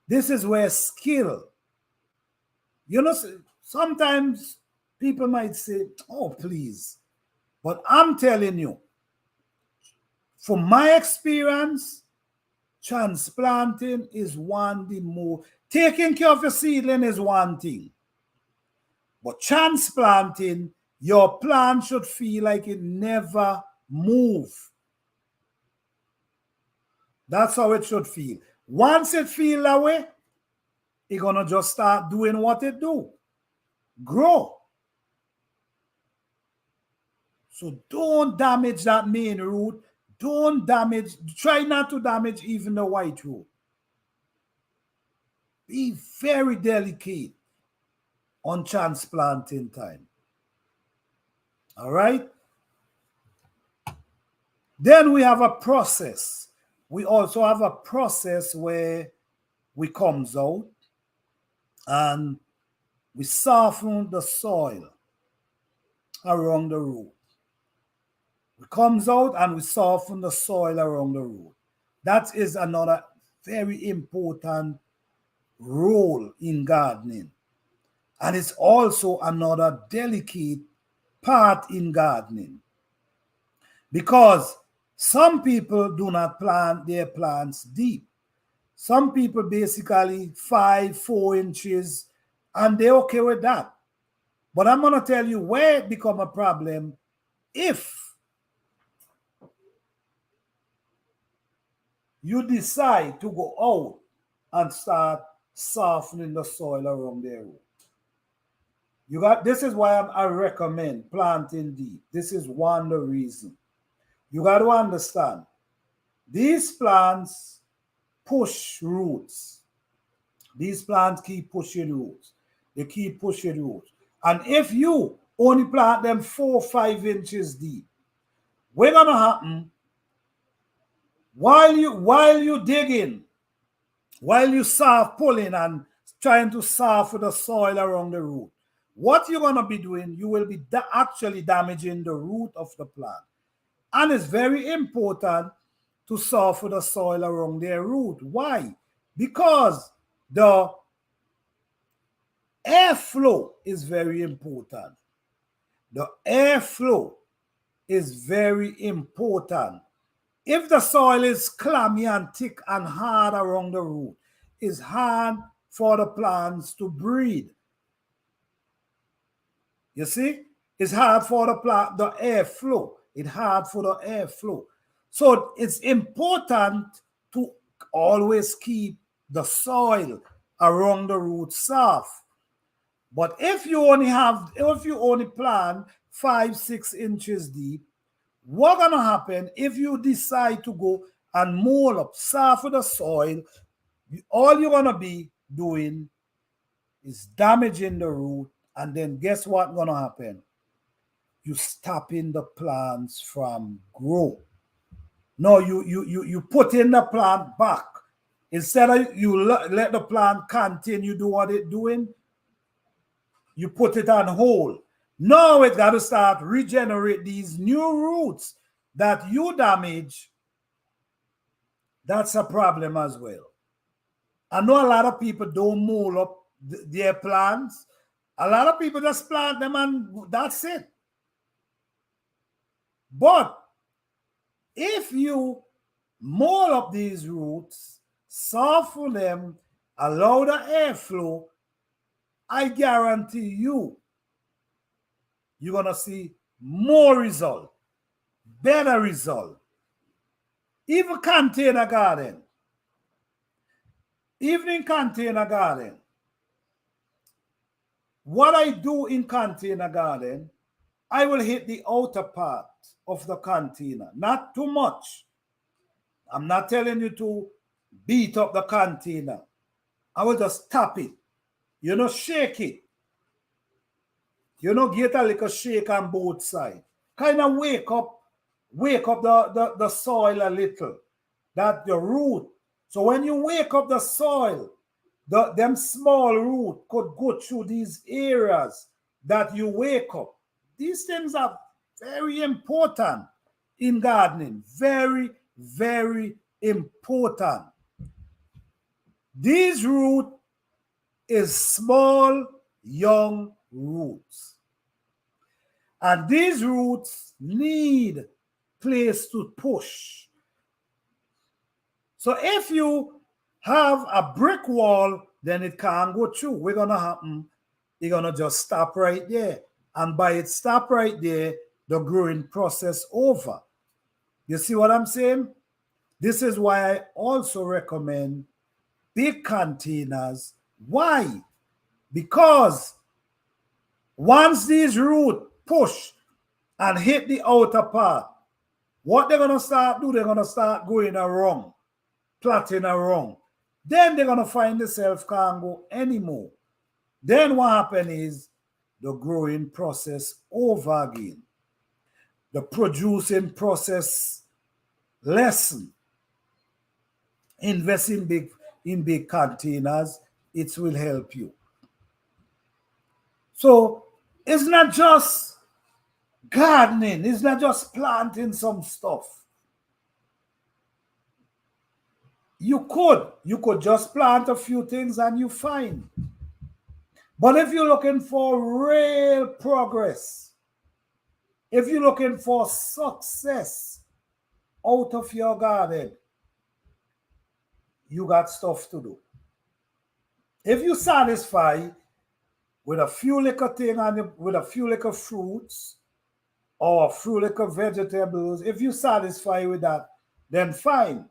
This is where skill, sometimes people might say, oh, please. But I'm telling you, from my experience, transplanting is one the more, taking care of your seedling is one thing. But transplanting, your plant should feel like it never moved. That's how it should feel. Once it feels that way, it's going to just start doing what it do. Grow. So don't damage that main root. Try not to damage even the white root. Be very delicate on transplanting time. All right? Then we have a process. We also have a process where we comes out and we soften the soil around the root. We comes out and we soften the soil around the root. That is another very important role in gardening. And it's also another delicate part in gardening. Because some people do not plant their plants deep. Some people basically 4 inches, and they're okay with that. But I'm going to tell you where it becomes a problem if you decide to go out and start softening the soil around their root. This is why I recommend planting deep. This is one of the reasons. You got to understand, these plants push roots. These plants keep pushing roots. They keep pushing roots. And if you only plant them 4 or 5 inches deep, what's going to happen? While you digging, while you pulling and trying to soften the soil around the root, what you're going to be doing, you will be actually damaging the root of the plant. And it's very important to soften the soil around their root. Why? Because the airflow is very important. The airflow is very important. If the soil is clammy and thick and hard around the root, it's hard for the plants to breathe. You see? It's hard for the plant, the airflow. It's hard for the airflow. So it's important to always keep the soil around the root soft. But if you only plant 5-6 inches deep, what's gonna happen if you decide to go and mold up, soften the soil? All you're gonna be doing is damaging the root, and then guess what's gonna happen? You stopping the plants from grow. No, you put in the plant back. Instead of you let the plant continue do what it's doing, you put it on hold. Now it got to start regenerate these new roots that you damage. That's a problem as well. I know a lot of people don't mold up their plants. A lot of people just plant them and that's it. But if you mold up these roots, soften them, allow the airflow, I guarantee you're going to see more result, better result. Even container garden, what I do in container garden, I will hit the outer part of the container, not too much. I'm not telling you to beat up the container. I will just tap it, shake it. Get a little shake on both sides. Kind of wake up the soil a little, that the root. So when you wake up the soil, them small root could go through these areas that you wake up. These things are very important in gardening. Very, very important. These root is small, young roots. And these roots need place to push. So if you have a brick wall, then it can't go through. What's gonna happen? It's gonna just stop right there. And by it stop right there, the growing process over. You see what I'm saying? This is why I also recommend big containers. Why? Because once these roots push and hit the outer part, what they're going to start do, they're going to start going around, plotting around. Then they're going to find themselves can't go anymore. Then what happens is the growing process over again. The producing process lessen. Invest in big containers, it will help you. So it's not just gardening, it's not just planting some stuff. You could just plant a few things and you fine. But if you're looking for real progress, if you're looking for success out of your garden, you got stuff to do. If you satisfy with a few little things and with a few little fruits or a few little vegetables, if you satisfy with that, then fine.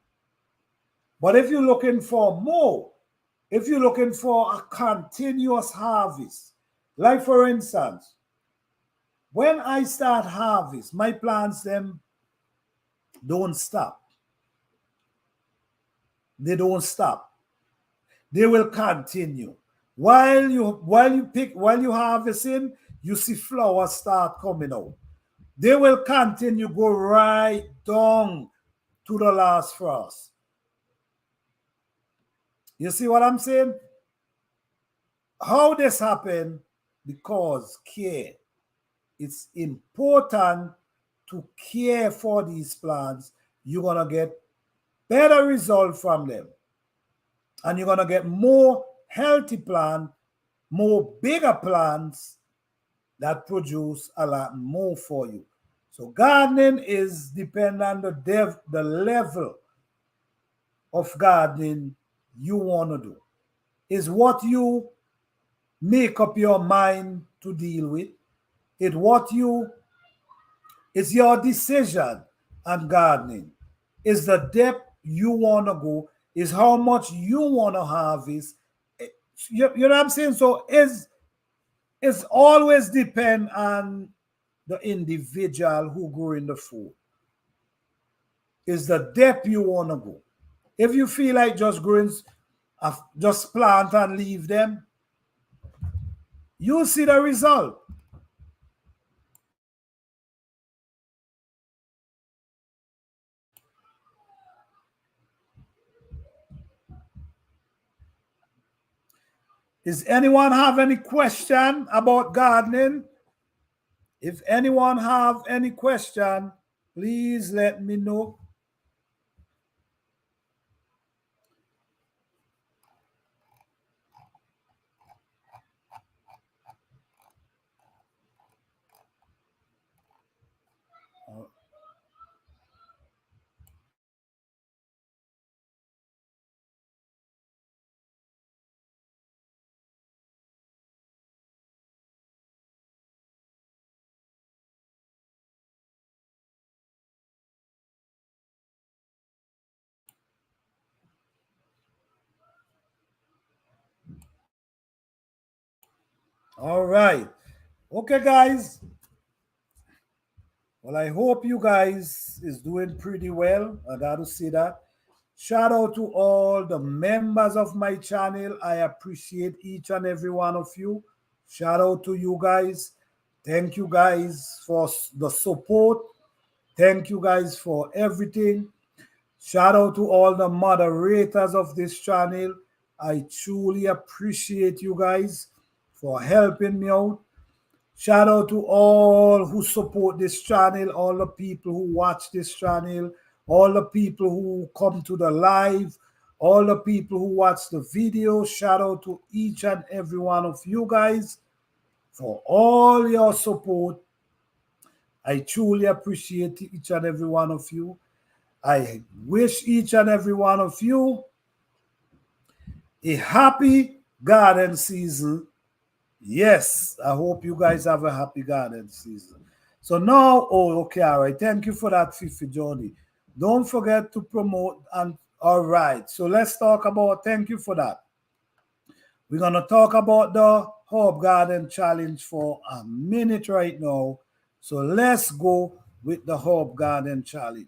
But if you're looking for more, if you're looking for a continuous harvest, like for instance, when I start harvest, my plants, them don't stop. They don't stop. They will continue. While you harvesting, you see flowers start coming out. They will continue, go right down to the last frost. You see what I'm saying? How this happen? Because care. It's important to care for these plants. You're going to get better result from them. And you're going to get more healthy plants, more bigger plants that produce a lot more for you. So gardening is depend on the level of gardening you want to do. Is what you make up your mind to deal with. It what you It's your decision on gardening. Is the depth you want to go, is how much you want to harvest. You know what I'm saying? So it's always depend on the individual who growing the food. Is the depth you want to go. If you feel like just growing, just plant and leave them, you'll see the result. Does anyone have any question about gardening? If anyone have any question, please let me know. All right. Okay, guys. Well, I hope you guys is doing pretty well. I got to say that. Shout out to all the members of my channel. I appreciate each and every one of you. Shout out to you guys. Thank you guys for the support. Thank you guys for everything. Shout out to all the moderators of this channel. I truly appreciate you guys for helping me out. Shout out to all who support this channel, all the people who watch this channel, all the people who come to the live, all the people who watch the video. Shout out to each and every one of you guys for all your support. I truly appreciate each and every one of you. I wish each and every one of you a happy garden season. Yes, I hope you guys have a happy garden season. So now, oh, okay, all right. Thank you for that, Fifi Johnny. Don't forget to promote. And all right, so let's talk about. Thank you for that. We're gonna talk about the Herb Garden Challenge for a minute right now. So let's go with the Herb Garden Challenge.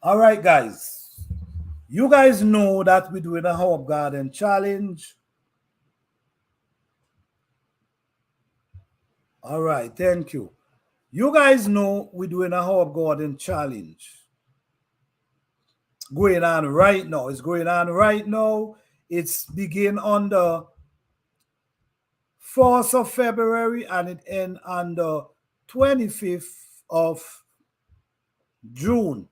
All right, guys. You guys know that we're doing a Herb Garden Challenge. All right, thank you. You guys know we're doing a Herb Garden Challenge. Going on right now. It's going on right now. It's begin on the 4th of February and it end on the 25th of June.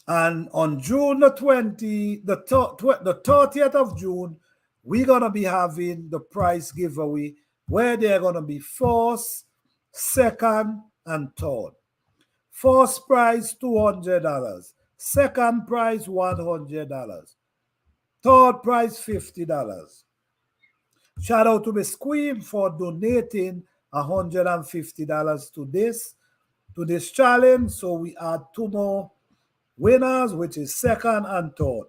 And on June the 30th of June, we're going to be having the prize giveaway where they're going to be first, second, and third. First prize, $200. Second prize, $100. Third prize, $50. Shout out to Miss Queen for donating $150 to this challenge. So we add two more winners, which is second and third.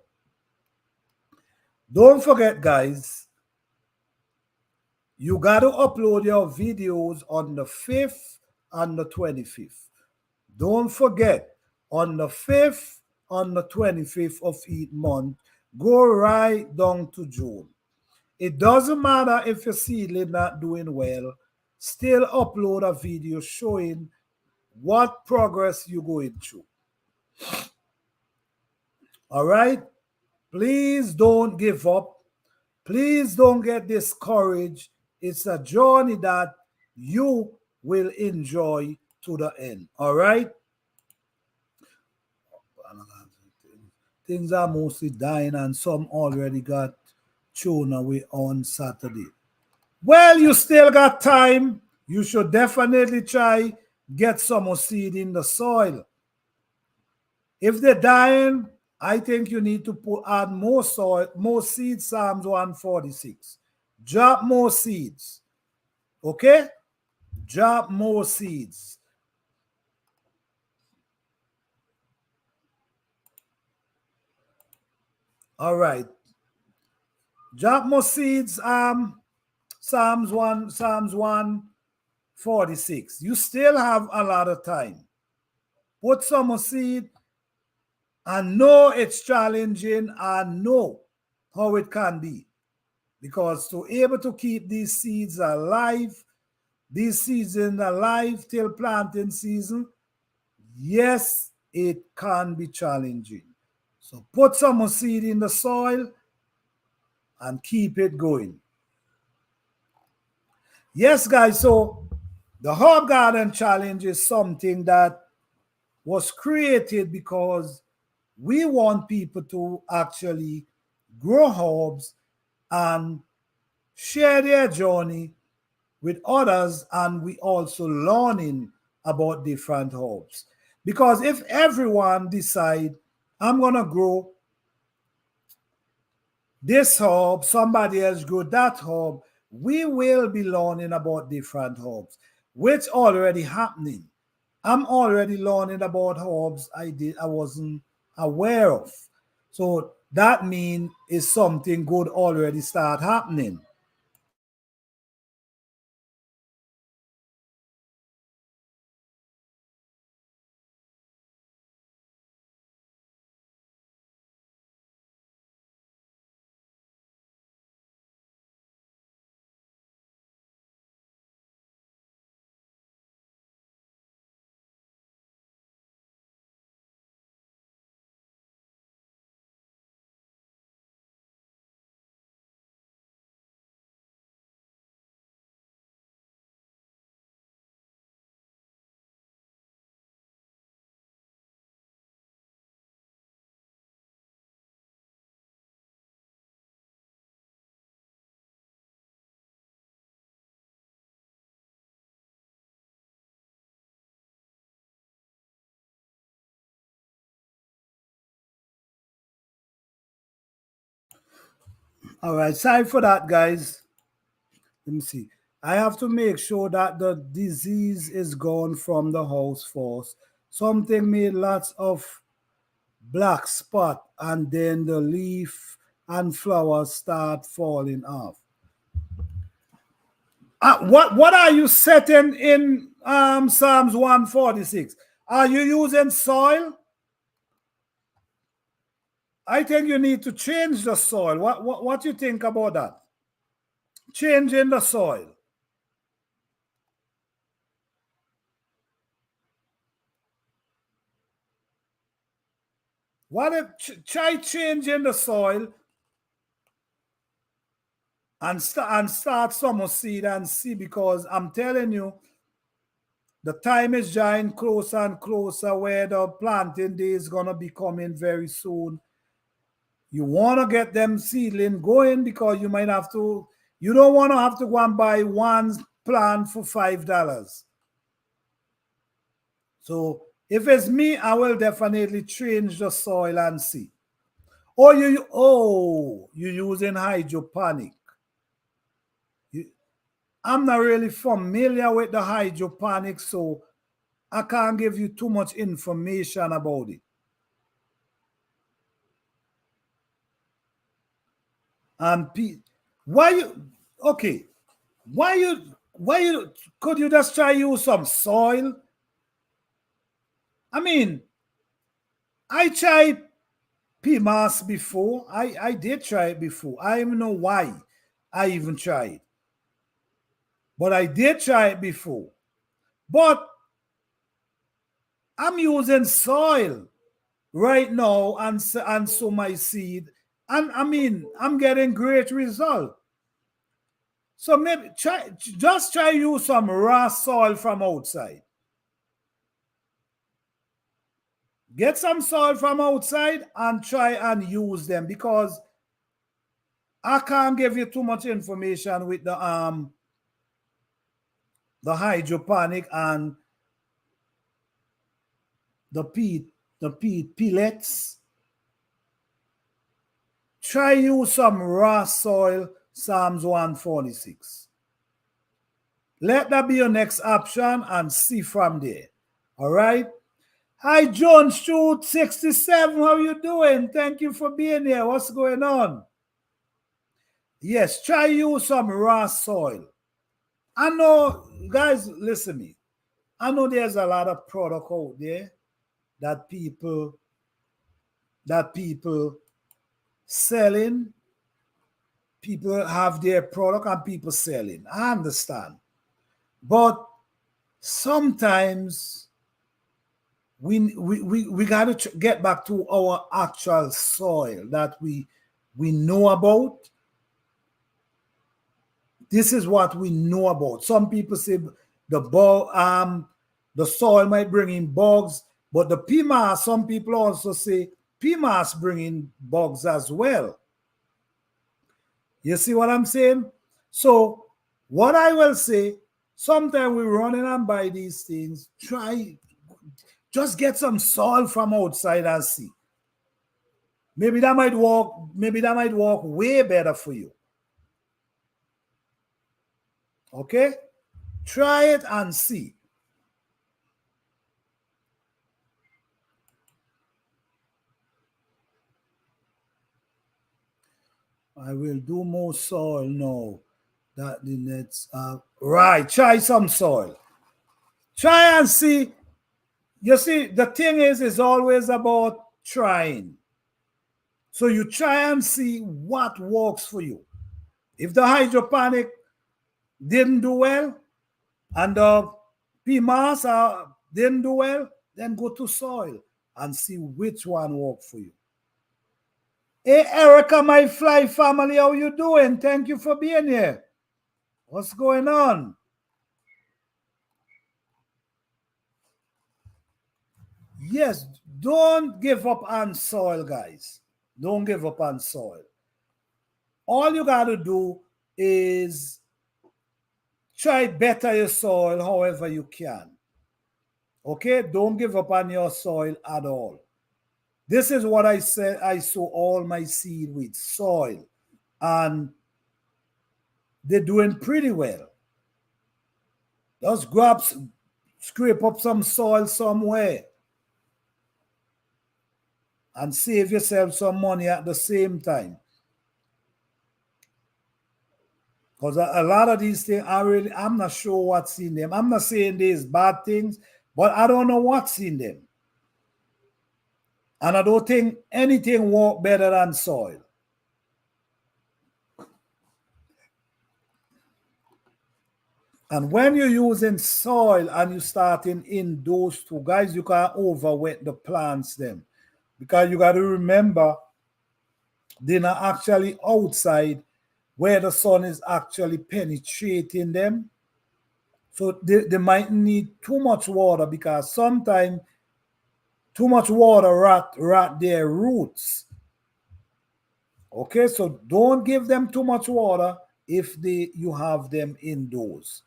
Don't forget, guys, you got to upload your videos on the 5th and the 25th. Don't forget, on the 5th, on the 25th of each month, go right down to June. It doesn't matter if your seedling not doing well, still upload a video showing what progress you're going through. All right? Please don't give up. Please don't get discouraged. It's a journey that you will enjoy to the end. All right? Things are mostly dying and some already got thrown away on Saturday. Well, you still got time. You should definitely try get some more seed in the soil. If they're dying, I think you need to add more soil, more seeds, Psalms 146. Drop more seeds. Okay? Drop more seeds. All right. Drop more seeds. Psalms 146. You still have a lot of time. Put some more seed. I know it's challenging. I know how it can be. Because to able to keep these seeds alive, these seasons alive till planting season, yes, it can be challenging. So put some more seed in the soil and keep it going. Yes, guys, so the Herb Garden Challenge is something that was created because we want people to actually grow herbs and share their journey with others, and we also learning about different herbs. Because if everyone decide, I'm gonna grow this herb, somebody else grow that herb, we will be learning about different herbs, which already happening. I'm already learning about herbs I wasn't aware of. So that means is something good already start happening. All right, sorry for that, guys. Let me see. I have to make sure that the disease is gone from the house first. Something made lots of black spot, and then the leaf and flowers start falling off. What are you setting in Psalms 146? Are you using soil? I think you need to change the soil. What you think about that? Changing the soil. What if try changing the soil and start some seed and see, because I'm telling you, the time is drawing closer and closer where the planting day is gonna be coming very soon. You wanna get them seedling going because you might have to. You don't want to have to go and buy one plant for $5. So if it's me, I will definitely change the soil and see. You using hydroponic. I'm not really familiar with the hydroponics, so I can't give you too much information about it. And why you okay? Why you could you just try use some soil? I mean, I tried PMAS before. I did try it before. I don't know why I even tried, but I did try it before. But I'm using soil right now and sow my seed, and I mean I'm getting great result. So maybe try use some raw soil from outside. Get some soil from outside and try and use them, because I can't give you too much information with the the hydroponic and the peat pellets, try use some raw soil, Psalms 146. Let that be your next option and see from there. All right. Hi, John Shoot 67. How you doing? Thank you for being here. What's going on? Yes, try use some raw soil. I know, guys, listen to me. I know there's a lot of product out there that people selling. People have their product and people selling. I understand. But sometimes we got to get back to our actual soil that we know about. This is what we know about. Some people say the soil might bring in bugs, but the PMAS, some people also say PMAS bring in bugs as well. You see what I'm saying? So what I will say, sometimes we run in and buy these things, just get some soil from outside and see. Maybe that might work way better for you. Okay? Try it and see. I will do more soil now. That the nets right. Try some soil. Try and see. You see, the thing is always about trying. So you try and see what works for you. If the hydroponic didn't do well and the PMAS didn't do well, then go to soil and see which one worked for you. Hey, Erica, my fly family, how you doing? Thank you for being here. What's going on? Yes, don't give up on soil, guys. Don't give up on soil. All you got to do is try better your soil however you can. Okay? Don't give up on your soil at all. This is what I said. I sow all my seed with soil, and they're doing pretty well. Just scrape up some soil somewhere and save yourself some money at the same time. Because a lot of these things, I'm not sure what's in them. I'm not saying there's bad things, but I don't know what's in them. And I don't think anything works better than soil. And when you're using soil and you're starting in those two, guys, you can't overwet the plants them. Because you got to remember, they're not actually outside where the sun is actually penetrating them. So they might need too much water, because sometimes too much water rot their roots. Okay, so don't give them too much water if you have them indoors.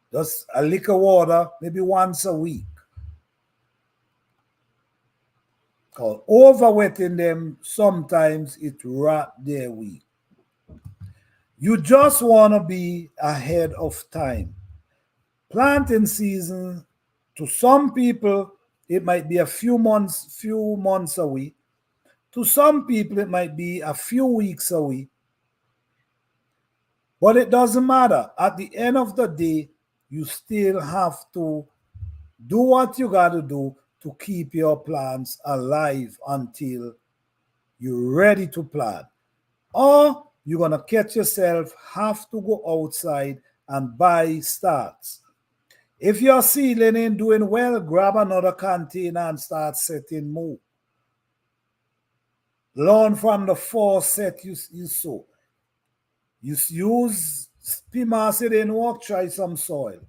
Just a little water, maybe once a week. Because overwetting them, sometimes it rot their weed. You just want to be ahead of time. Planting season, to some people, it might be a few months away. To some people, it might be a few weeks away. But it doesn't matter. At the end of the day, you still have to do what you got to do to keep your plants alive until you're ready to plant. Or you're going to catch yourself have to go outside and buy starts. If your seedling ain't doing well, grab another container and start setting more. Learn from the 4 set you sow. You use PMAS, it didn't work, try some soil.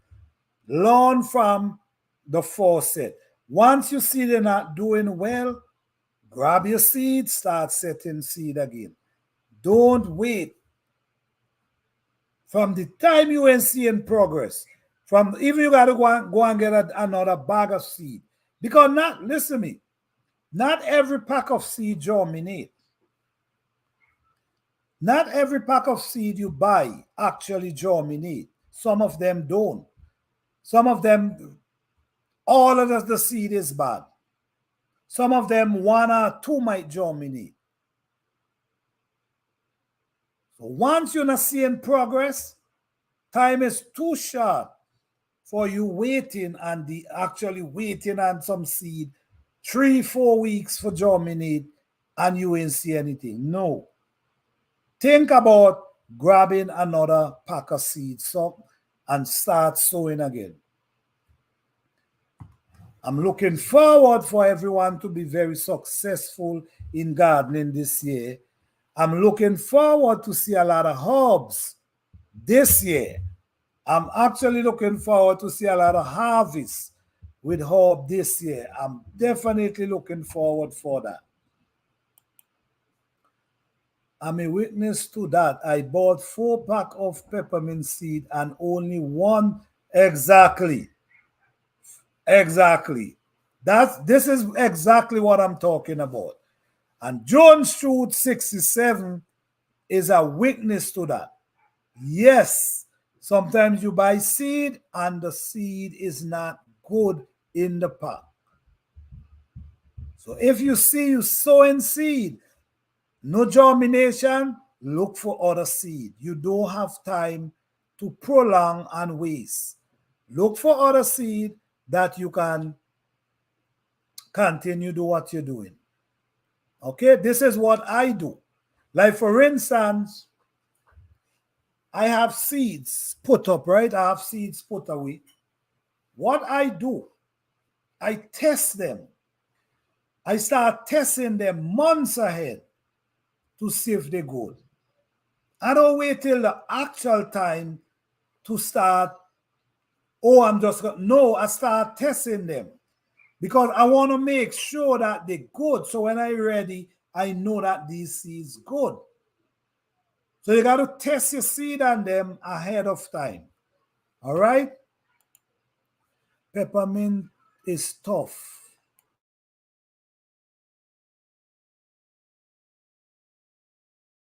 Learn from the 4 set. Once you see they're not doing well, grab your seed, start setting seed again. Don't wait. From the time you ain't seeing progress, From even you gotta go and get another bag of seed. Because listen to me, not every pack of seed germinate. Not every pack of seed you buy actually germinate. Some of them don't. Some of them, all of the seed is bad. Some of them, one or two might germinate. So once you're not seeing progress, time is too short for you waiting and actually waiting on some seed 3-4 weeks for germinate and you ain't see anything. No. Think about grabbing another pack of seeds and start sowing again. I'm looking forward for everyone to be very successful in gardening this year. I'm looking forward to see a lot of herbs this year. I'm actually looking forward to see a lot of harvests with herb this year. I'm definitely looking forward for that. I'm a witness to that. I bought 4 packs of peppermint seed and only one exactly. Exactly. This is exactly what I'm talking about. And Jones Truth 67 is a witness to that. Yes, sometimes you buy seed and the seed is not good in the pack. So if you see you sowing seed, no germination, look for other seed. You don't have time to prolong and waste. Look for other seed that you can continue do what you're doing. Okay, this is what I do. Like for instance, I have seeds put up, right? I have seeds put away. What I do, I test them. I start testing them months ahead to see if they're good. I don't wait till the actual time to start. Oh, I'm just going. No, I start testing them because I want to make sure that they're good. So when I'm ready, I know that these seeds good. So you got to test your seed on them ahead of time. All right? Peppermint is tough.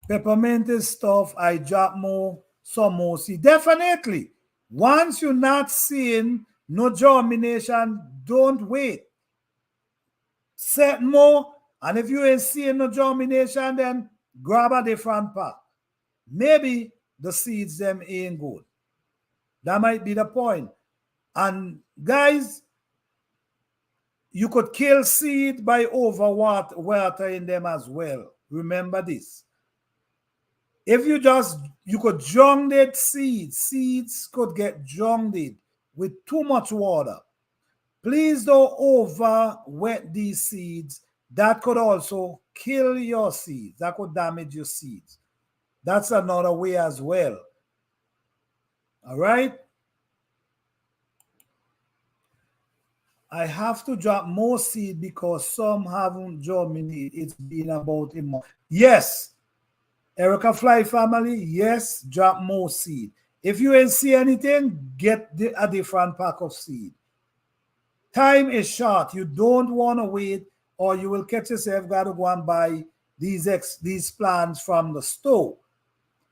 Peppermint is tough. I drop some more seed. Definitely. Once you're not seeing no germination, don't wait. Set more. And if you ain't seeing no germination, then grab a different pack. Maybe the seeds them ain't good. That might be the point. And guys, you could kill seed by overwatering them as well. Remember this. If you could jungle seeds could get jungled with too much water. Please don't over wet these seeds. That could also kill your seeds. That could damage your seeds. That's another way as well. All right. I have to drop more seed because some haven't germinated. It's been about a month. Yes, Erica Fly family, yes, drop more seed. If you ain't see anything, get a different pack of seed. Time is short. You don't want to wait or you will catch yourself got to go and buy these plants from the store.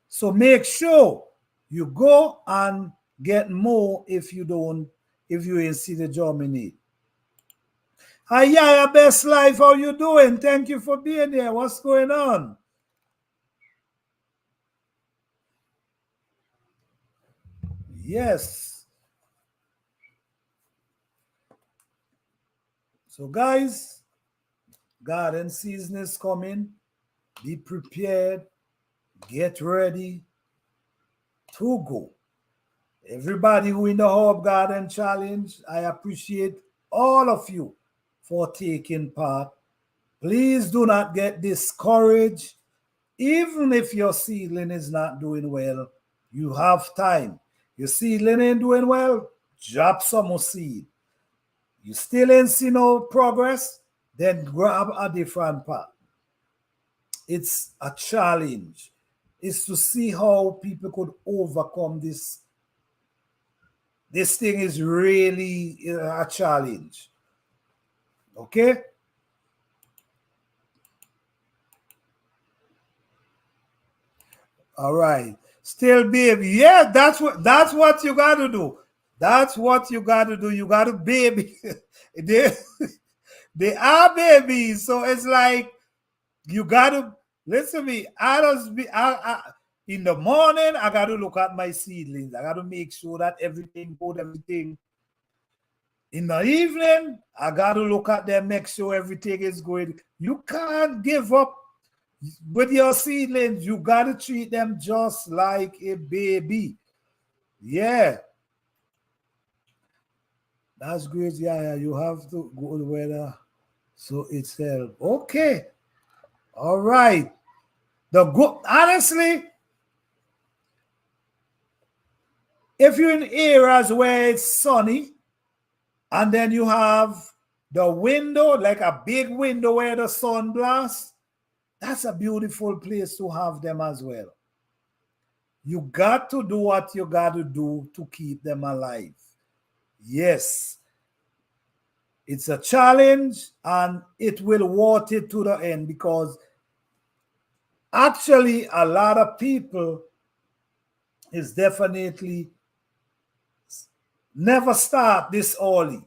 So make sure you go and get more if you ain't see the germinate. Hi, yeah, best life. How you doing? Thank you for being here. What's going on? Yes. So, guys, garden season is coming. Be prepared. Get ready to go. Everybody who in the Herb Garden Challenge, I appreciate all of you for taking part. Please do not get discouraged. Even if your seedling is not doing well, you have time. Your seedling ain't doing well, drop some more seed. You still ain't see no progress, then grab a different path. It's a challenge. It's to see how people could overcome this This thing is really a challenge. Okay? All right. Still baby. Yeah, that's what you gotta do. That's what you gotta do. You gotta baby. they they are babies. So it's like you gotta listen to me. In the morning, I gotta look at my seedlings. I gotta make sure that everything good, everything. In the evening, I gotta look at them, make sure everything is good. You can't give up with your seedlings. You gotta treat them just like a baby. Yeah, that's great. Yeah, yeah. You have to go to weather so it's help. Okay. All right. The good honestly, if you're in areas where it's sunny and then you have the window, like a big window where the sun blasts, that's a beautiful place to have them as well. You got to do what you got to do to keep them alive. Yes, it's a challenge and it will worth it to the end because actually a lot of people is definitely never start this early.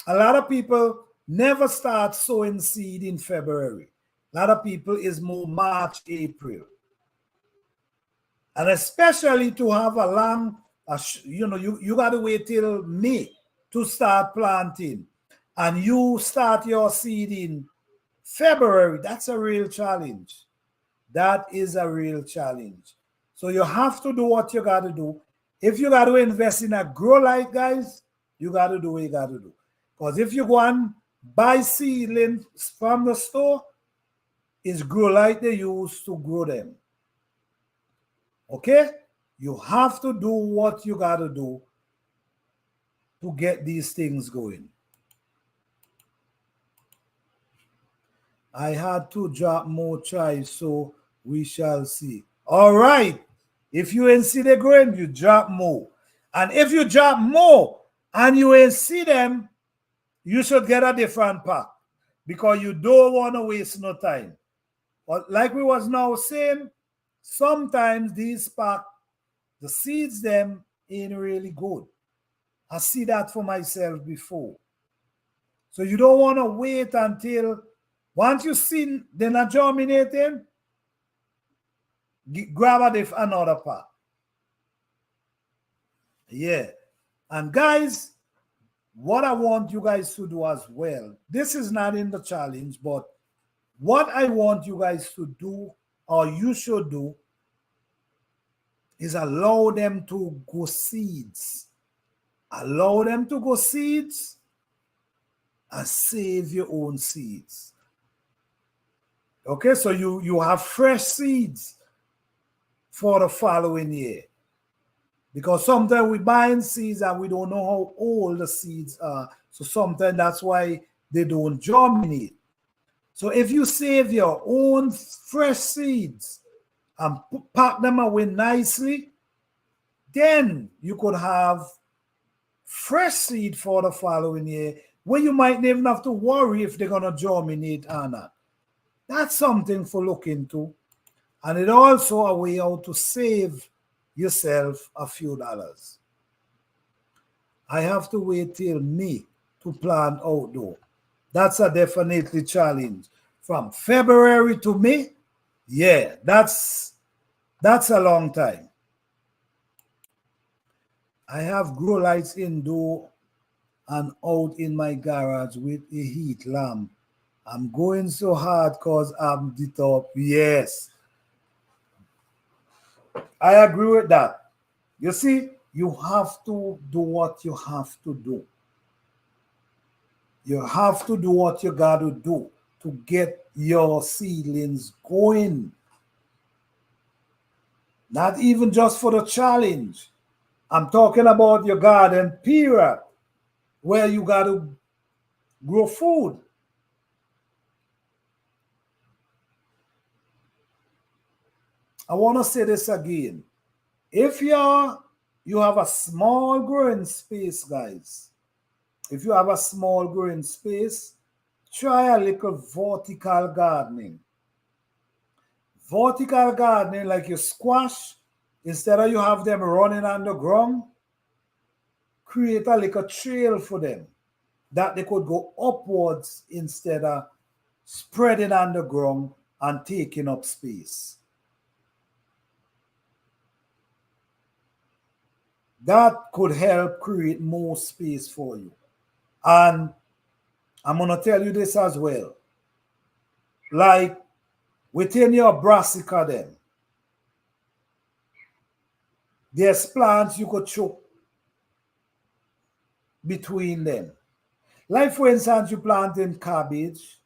A lot of people never start sowing seed in February. A lot of people is more March, April. And especially to have a long, you got to wait till May to start planting. And you start your seed in February. That's a real challenge. That is a real challenge. So you have to do what you got to do. If you got to invest in a grow light, guys, you got to do what you got to do. Because if you go and buy seedlings from the store, it's grow light they use to grow them. Okay? You have to do what you got to do to get these things going. I had to drop more chives, so we shall see. All right. If you ain't see the growing, you drop more. And if you drop more and you ain't see them, you should get a different pack because you don't want to waste no time. But like we was now saying, sometimes these pack, the seeds them ain't really good. I see that for myself before. So you don't want to wait until once you see they're not germinating, grab another pack. Yeah. And guys, what I want you guys to do as well, this is not in the challenge, but what I want you guys to do, or you should do, is allow them to go seeds. Allow them to go seeds and save your own seeds. Okay, so you have fresh seeds for the following year. Because sometimes we buying seeds and we don't know how old the seeds are. So sometimes that's why they don't germinate. So if you save your own fresh seeds and pack them away nicely, then you could have fresh seed for the following year where you might even have to worry if they're going to germinate or not. That's something for look into. And it also a way out to save yourself a few dollars. I have to wait till May to plant outdoor. That's a definitely challenge. From February to May, yeah, that's a long time. I have grow lights indoor and out in my garage with a heat lamp. I'm going so hard because I'm the top. Yes, I agree with that. You see, you have to do what you have to do. You have to do what you got to do to get your seedlings going. Not even just for the challenge. I'm talking about your garden period where you got to grow food. I want to say this again. If your you have a small growing space, guys, if you have a small growing space, try a little vertical gardening. Vertical gardening, like your squash, instead of you have them running on the ground, create a little trail for them that they could go upwards instead of spreading on the ground and taking up space. That could help create more space for you. And I'm going to tell you this as well. Like within your brassica, then, there's plants you could choke between them. Like, for instance, you planting cabbage,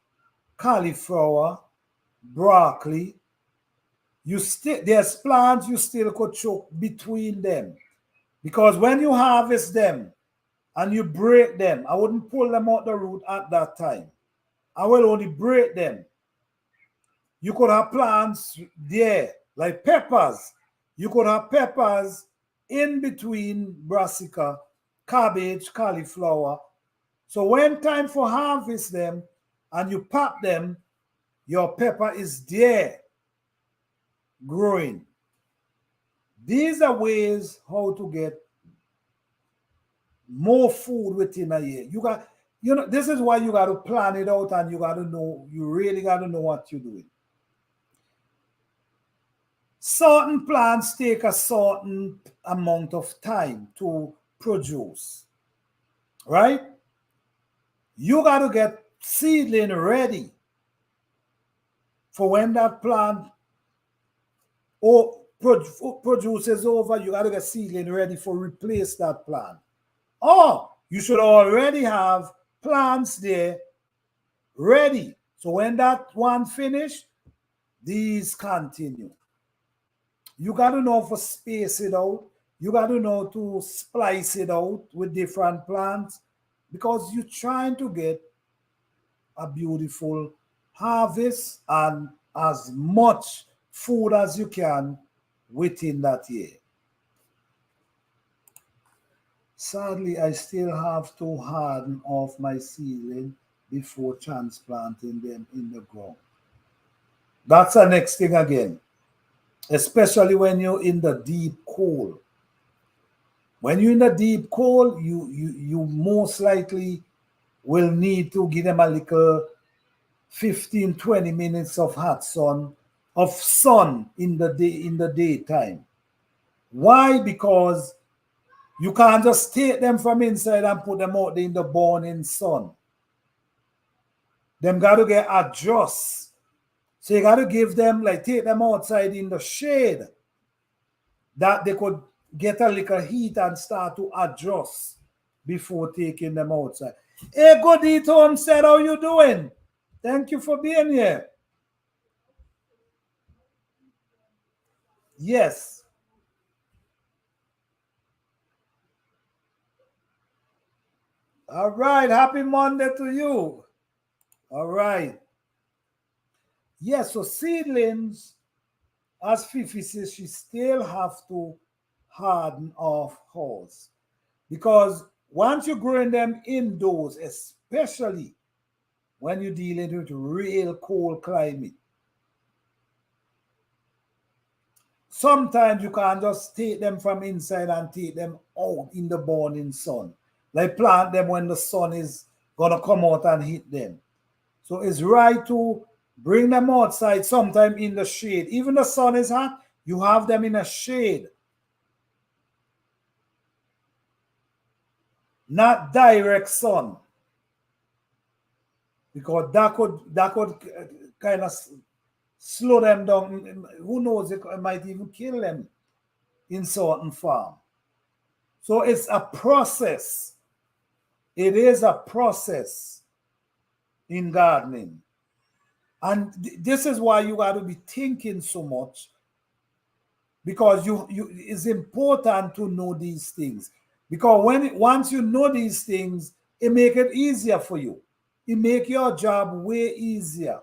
cauliflower, broccoli. There's plants you still could choke between them. Because when you harvest them and you break them, I wouldn't pull them out the root at that time. I will only break them. You could have plants there, like peppers. You could have peppers in between brassica, cabbage, cauliflower. So when time for harvest them and you pop them, your pepper is there growing. These are ways how to get more food within a year. This is why you got to plan it out, and you got to know, you really got to know what you're doing. Certain plants take a certain amount of time to produce, right? You got to get seedling ready for when that plant produces over. You got to get seedling ready for replace that plant. Or you should already have plants there ready. So when that one finish, these continue. You got to know for space it out. You got to know to splice it out with different plants, because you're trying to get a beautiful harvest and as much food as you can within that year. Sadly, I still have to harden off my seedling before transplanting them in the ground. That's the next thing again, especially when you're in the deep cold. When you're in the deep cold, you most likely will need to give them a little 15-20 minutes of hot sun, in the daytime. Why? Because you can't just take them from inside and put them out there in the burning sun. Them got to get adjust. So you got to give them, like, take them outside in the shade, that they could get a little heat and start to adjust before taking them outside. Hey, Goodie Homestead, how you doing? Thank you for being here. Yes. All right. Happy Monday to you. All right. Yes, so seedlings, as Fifi says, she still have to harden off holes. Because once you're growing them indoors, especially when you're dealing with real cold climate, sometimes you can't just take them from inside and take them out in the burning sun. Like plant them when the sun is going to come out and hit them. So it's right to bring them outside sometime in the shade. Even the sun is hot, you have them in a shade. Not direct sun. Because that could kind of slow them down. Who knows, it might even kill them in certain farm. So it's a process. It is a process in gardening. And this is why you got to be thinking so much, because it's important to know these things. Because once you know these things, it make it easier for you. It make your job way easier,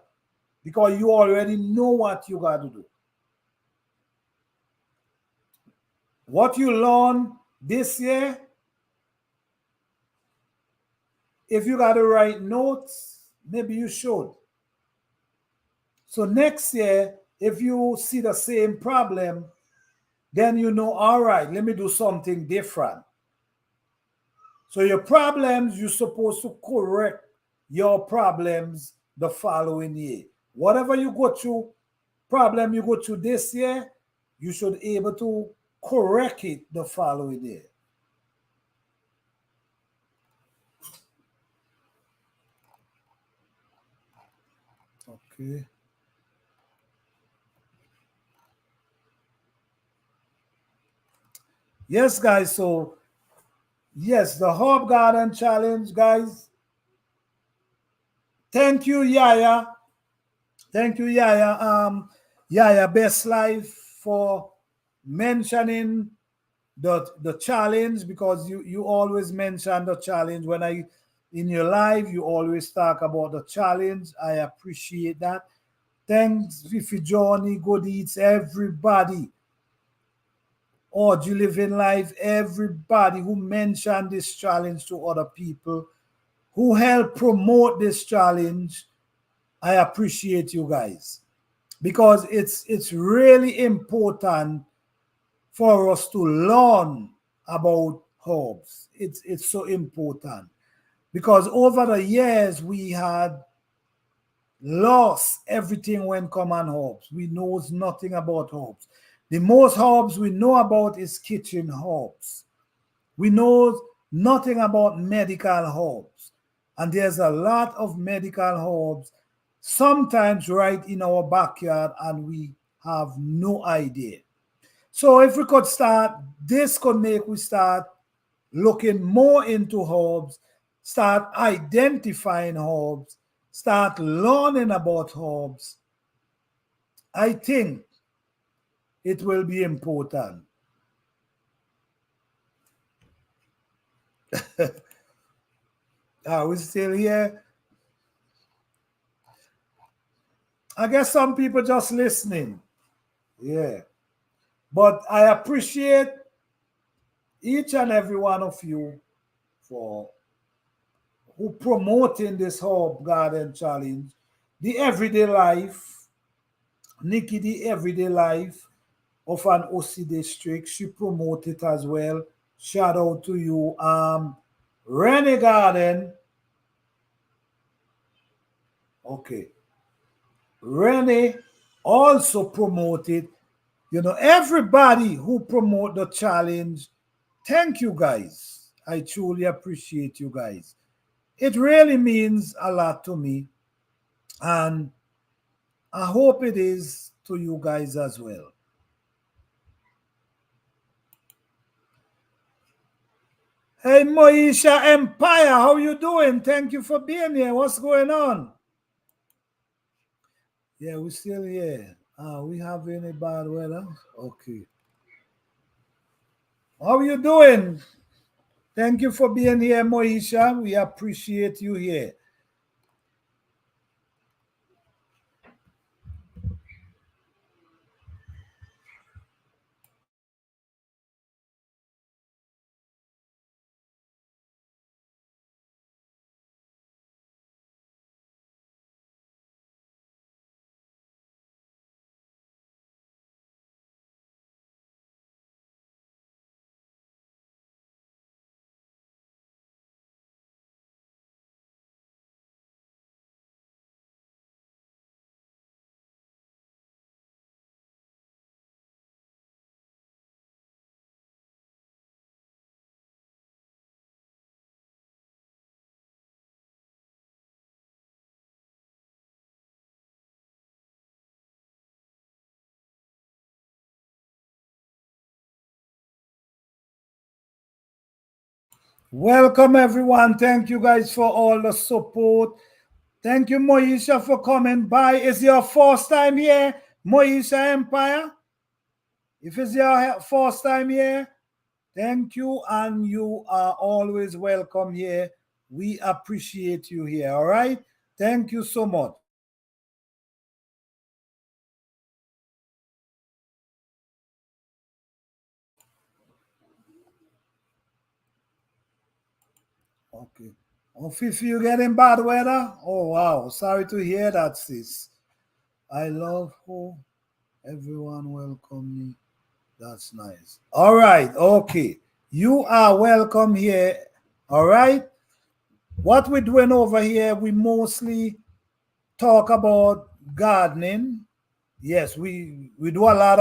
because you already know what you got to do. What you learn This year, if you got to write notes, maybe you should. So next year, if you see the same problem, then you know, all right, let me do something different. So your problems, you're supposed to correct your problems the following year. Whatever you go through, problem you go through this year, you should be able to correct it the following year. Okay. Yes, guys. So, yes, the Herb Garden Challenge, guys. Thank you, Yaya. Thank you, Yaya. Yaya Best Life for mentioning the challenge, because you always mention the challenge when I in your life you always talk about the challenge. I appreciate that. Thanks, Fifi Johnny, Good Eats, everybody. Or you live in life, everybody who mentioned this challenge to other people, who help promote this challenge. I appreciate you guys, because it's really important for us to learn about herbs. It's so important, because over the years we had lost everything when come on herbs. We knows nothing about herbs. The most herbs we know about is kitchen herbs. We know nothing about medical herbs. And there's a lot of medical herbs sometimes right in our backyard, and we have no idea. So if we could start, this could make we start looking more into herbs, start identifying herbs, start learning about herbs. I think it will be important. Are we still here? I guess some people just listening. Yeah. But I appreciate each and every one of you for who promoting this Herb Garden Challenge, the everyday life. Nikki, the everyday life of an OC district. She promoted it as well. Shout out to you. Rennie Garden. Okay. Rennie also promoted. You know, everybody who promote the challenge, thank you guys. I truly appreciate you guys. It really means a lot to me. And I hope it is to you guys as well. Hey Moisha Empire, how you doing? Thank you for being here. What's going on? Yeah, we're still here. We have any bad weather? Okay. How you doing? Thank you for being here, Moisha. We appreciate you here. Welcome everyone. Thank you guys for all the support. Thank you, Moisha, for coming by. Is your first time here, Moisha Empire? If it's your first time here, thank you, and you are always welcome here. We appreciate you here. All right. Thank you so much. Okay. Oh, Fifi, you getting bad weather? Oh, wow. Sorry to hear that, sis. I love how everyone welcome me. That's nice. All right. Okay. You are welcome here. All right. What we're doing over here, we mostly talk about gardening. Yes, we do a lot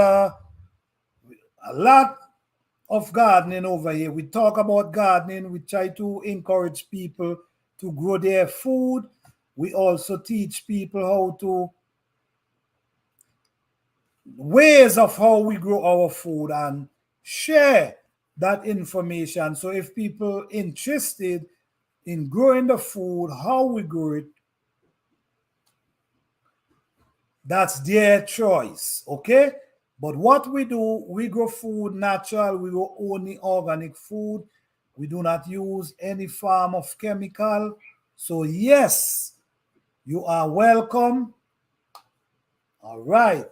of gardening over here. We talk about gardening. We try to encourage people to grow their food. We also teach people how to ways of how we grow our food and share that information. So if people interested in growing the food, how we grow it, that's their choice. Okay. But what we do, we grow food natural, we grow only organic food. We do not use any form of chemical. So, yes, you are welcome. All right.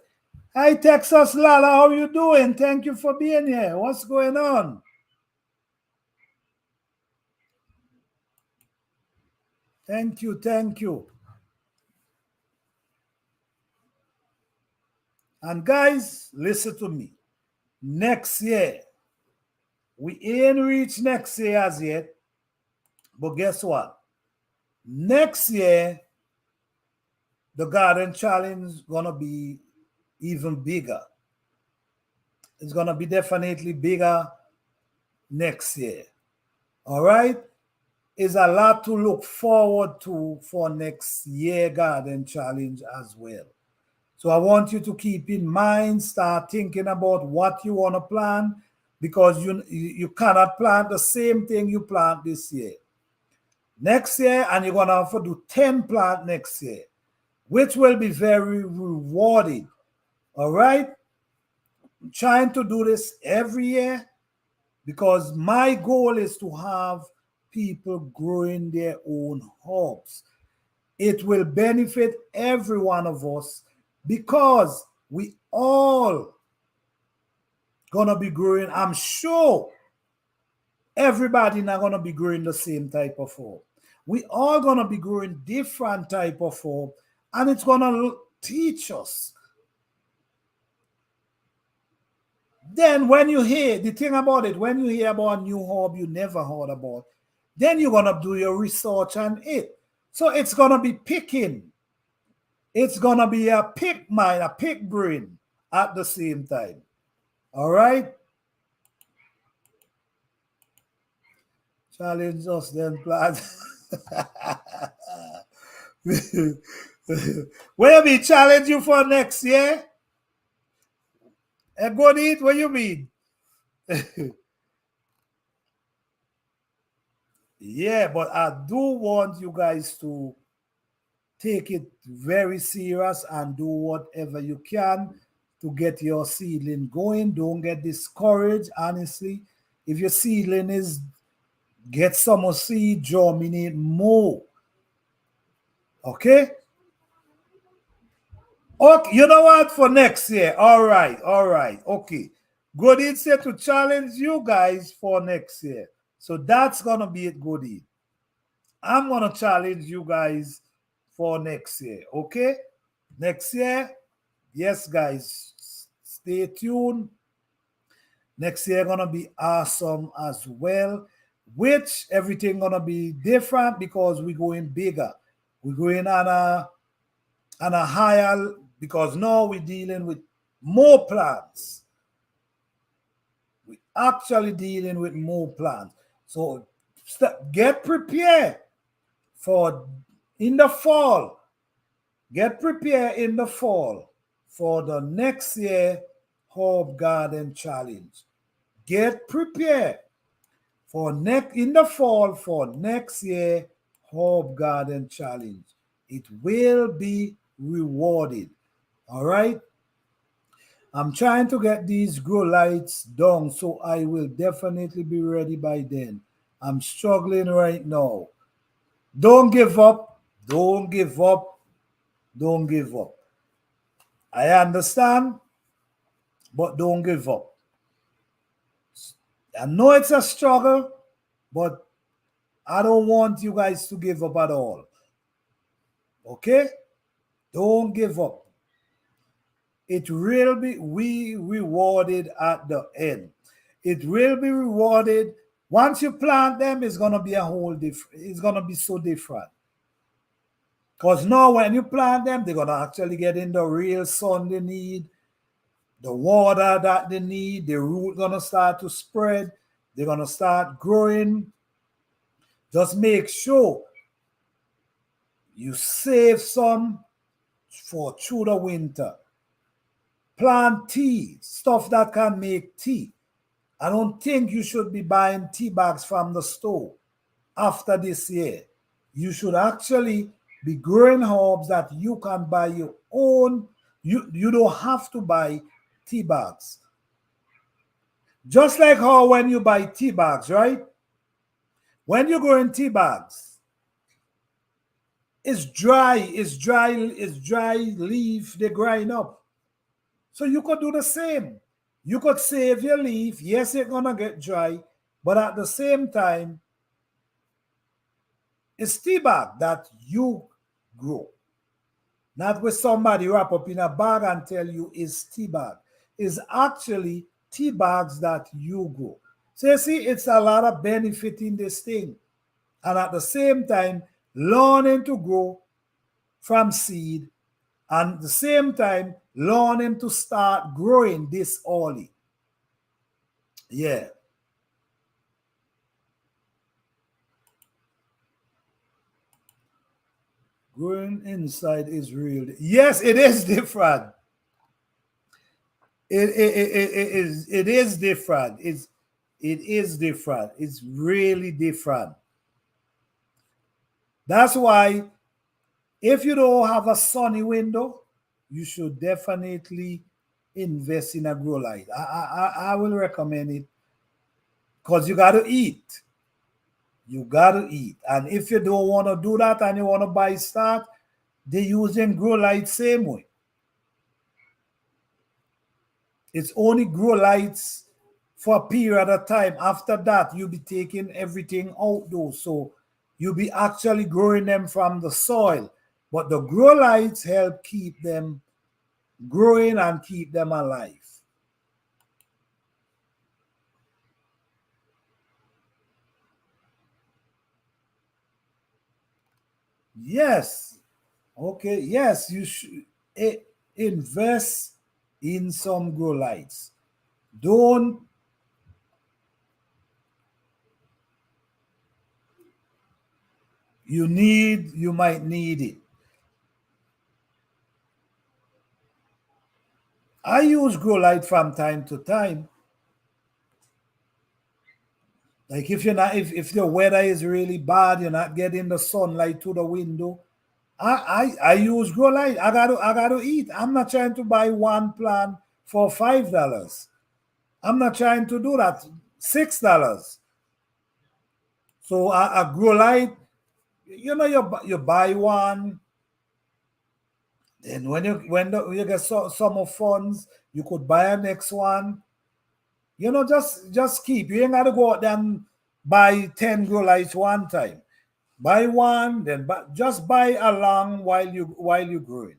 Hi, Texas Lala. How you doing? Thank you for being here. What's going on? Thank you. Thank you. And guys, listen to me. Next year, we ain't reached next year as yet. But guess what? Next year, the garden challenge is gonna be even bigger. It's gonna be definitely bigger next year. All right. Is a lot to look forward to for next year garden challenge as well. So I want you to keep in mind, start thinking about what you want to plant because you cannot plant the same thing you plant this year. Next year, and you're gonna have to do 10 plant next year, which will be very rewarding. All right. I'm trying to do this every year because my goal is to have people growing their own herbs. It will benefit every one of us because we all gonna be growing. I'm sure everybody not gonna be growing the same type of herb. We all gonna be growing different type of herb, and it's gonna teach us. Then when you hear the thing about it, when you hear about a new herb you never heard about, then you're gonna do your research on it. So it's gonna be picking. It's gonna be a pick mind, a pick brain at the same time. All right. Challenge us then, plan. Where we challenge you for next year? And go eat. What you mean? Yeah, but I do want you guys to take it very serious and do whatever you can to get your seedling going. Don't get discouraged, honestly. If your seedling is get some seed, germinate more. Okay? Okay, you know what? For next year. All right, all right. Okay. Goodin said to challenge you guys for next year. So that's gonna be it, Goodin. I'm gonna challenge you guys for next year. Okay? Next year, yes, guys, stay tuned. Next year gonna be awesome as well. Which everything gonna be different because we're going bigger. We're going on a higher because now we're dealing with more plants. We actually dealing with more plants. So get prepared for in the fall. Get prepared in the fall for the next year Herb Garden Challenge. Get prepared for next in the fall for next year Herb Garden Challenge. It will be rewarded. All right. I'm trying to get these grow lights done, so I will definitely be ready by then. I'm struggling right now. Don't give up. Don't give up. Don't give up. I understand, but don't give up. I know it's a struggle, but I don't want you guys to give up at all. Okay? Don't give up. It will be rewarded at the end. It will be rewarded. Once you plant them, it's gonna be a whole different. It's gonna be so different. Because now when you plant them, they're gonna actually get in the real sun they need, the water that they need, the root gonna start to spread, they're gonna start growing. Just make sure you save some for through the winter. Plant tea, stuff that can make tea. I don't think you should be buying tea bags from the store after this year. You should actually be growing herbs that you can buy your own. You don't have to buy tea bags. Just like how when you buy tea bags, right? When you grow in tea bags, it's dry leaf, they grind up. So you could do the same. You could save your leaf. Yes, it's gonna get dry, but at the same time, it's tea bag that you grow. Not with somebody wrap up in a bag and tell you it's tea bag. It's actually tea bags that you grow. So you see, it's a lot of benefit in this thing. And at the same time, learning to grow from seed, and at the same time, learning to start growing this early. Yeah. Growing inside is real. Yes, it is different. It is different. It is different. It's really different. That's why if you don't have a sunny window, you should definitely invest in a grow light. I will recommend it because you got to eat. You got to eat. And if you don't want to do that and you want to buy stock, they using grow light same way. It's only grow lights for a period of time. After that, you'll be taking everything outdoors. So you'll be actually growing them from the soil. But the grow lights help keep them growing and keep them alive. Yes. Okay. Yes, you should invest in some grow lights. Don't you might need it. I use grow light from time to time. Like if you're not if the weather is really bad, you're not getting the sunlight to the window. I use grow light. I gotta eat. I'm not trying to buy one plant for $5. I'm not trying to do that. $6. So a grow light, you buy one. Then when you get some of funds, you could buy a next one. Just keep. You ain't gotta go out there and buy 10 grow lights one time. Buy one, then just buy along while you growing.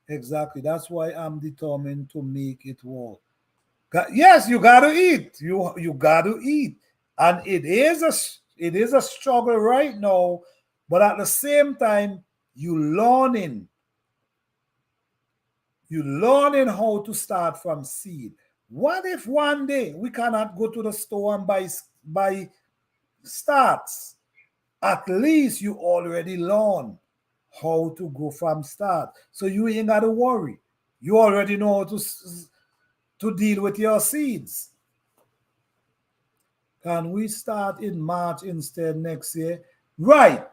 Exactly. That's why I'm determined to make it work. Yes, you gotta eat. You gotta eat, and it is a struggle right now, but at the same time, you learning how to start from seed. What if one day we cannot go to the store and buy starts? At least you already learn how to go from start, so you ain't gotta worry. You already know how to deal with your seeds. Can we start in March instead next year? Right.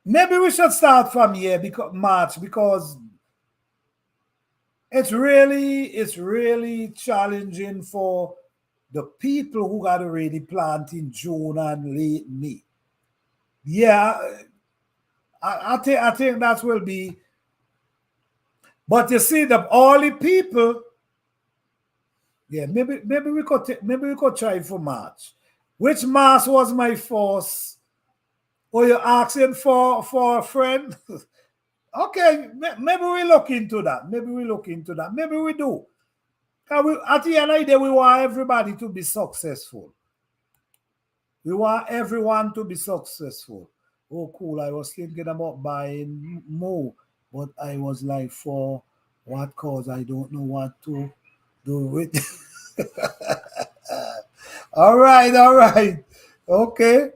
Maybe we should start from here because March, because it's really challenging for the people who got to really plant in June and late May. Yeah, I think that will be. But you see, all the people. Yeah, maybe we could try for March. Which mask was my first? Or you're asking for a friend? Okay, maybe we look into that. Maybe we look into that. Maybe we do. At the end of the day, we want everybody to be successful. We want everyone to be successful. Oh, cool. I was thinking about buying more, but I was like, for what cause? I don't know what to do with. All right, all right. Okay.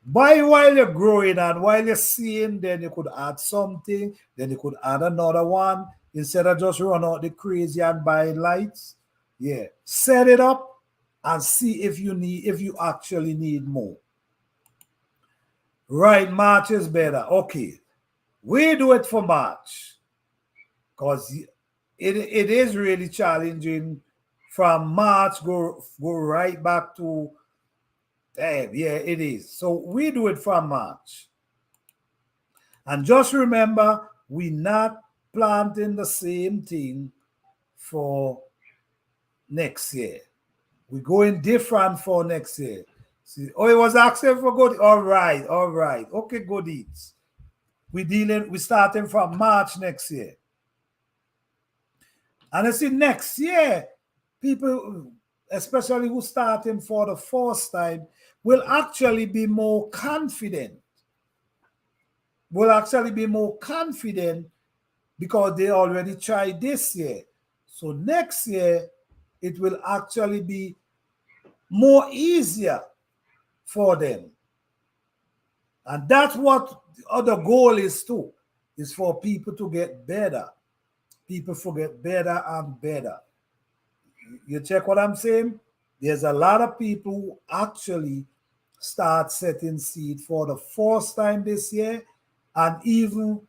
Buy while you're growing and while you're seeing, then you could add something, then you could add another one instead of just run out the crazy and buy lights. Yeah. Set it up and see if you actually need more. Right, March is better. Okay. We do it for March because it is really challenging from March go right back to damn, yeah, it is. So we do it from March. And just remember, we're not planting the same thing for next year. We're going different for next year. See, oh, it was asking for good. All right, all right. Okay, good eats. We starting from March next year. And I see next year, people, especially who starting for the first time, will actually be more confident. Will actually be more confident because they already tried this year. So next year, it will actually be more easier for them. And that's what the other goal is too, is for people to get better. People forget better and better. You check what I'm saying? There's a lot of people who actually start setting seed for the first time this year and even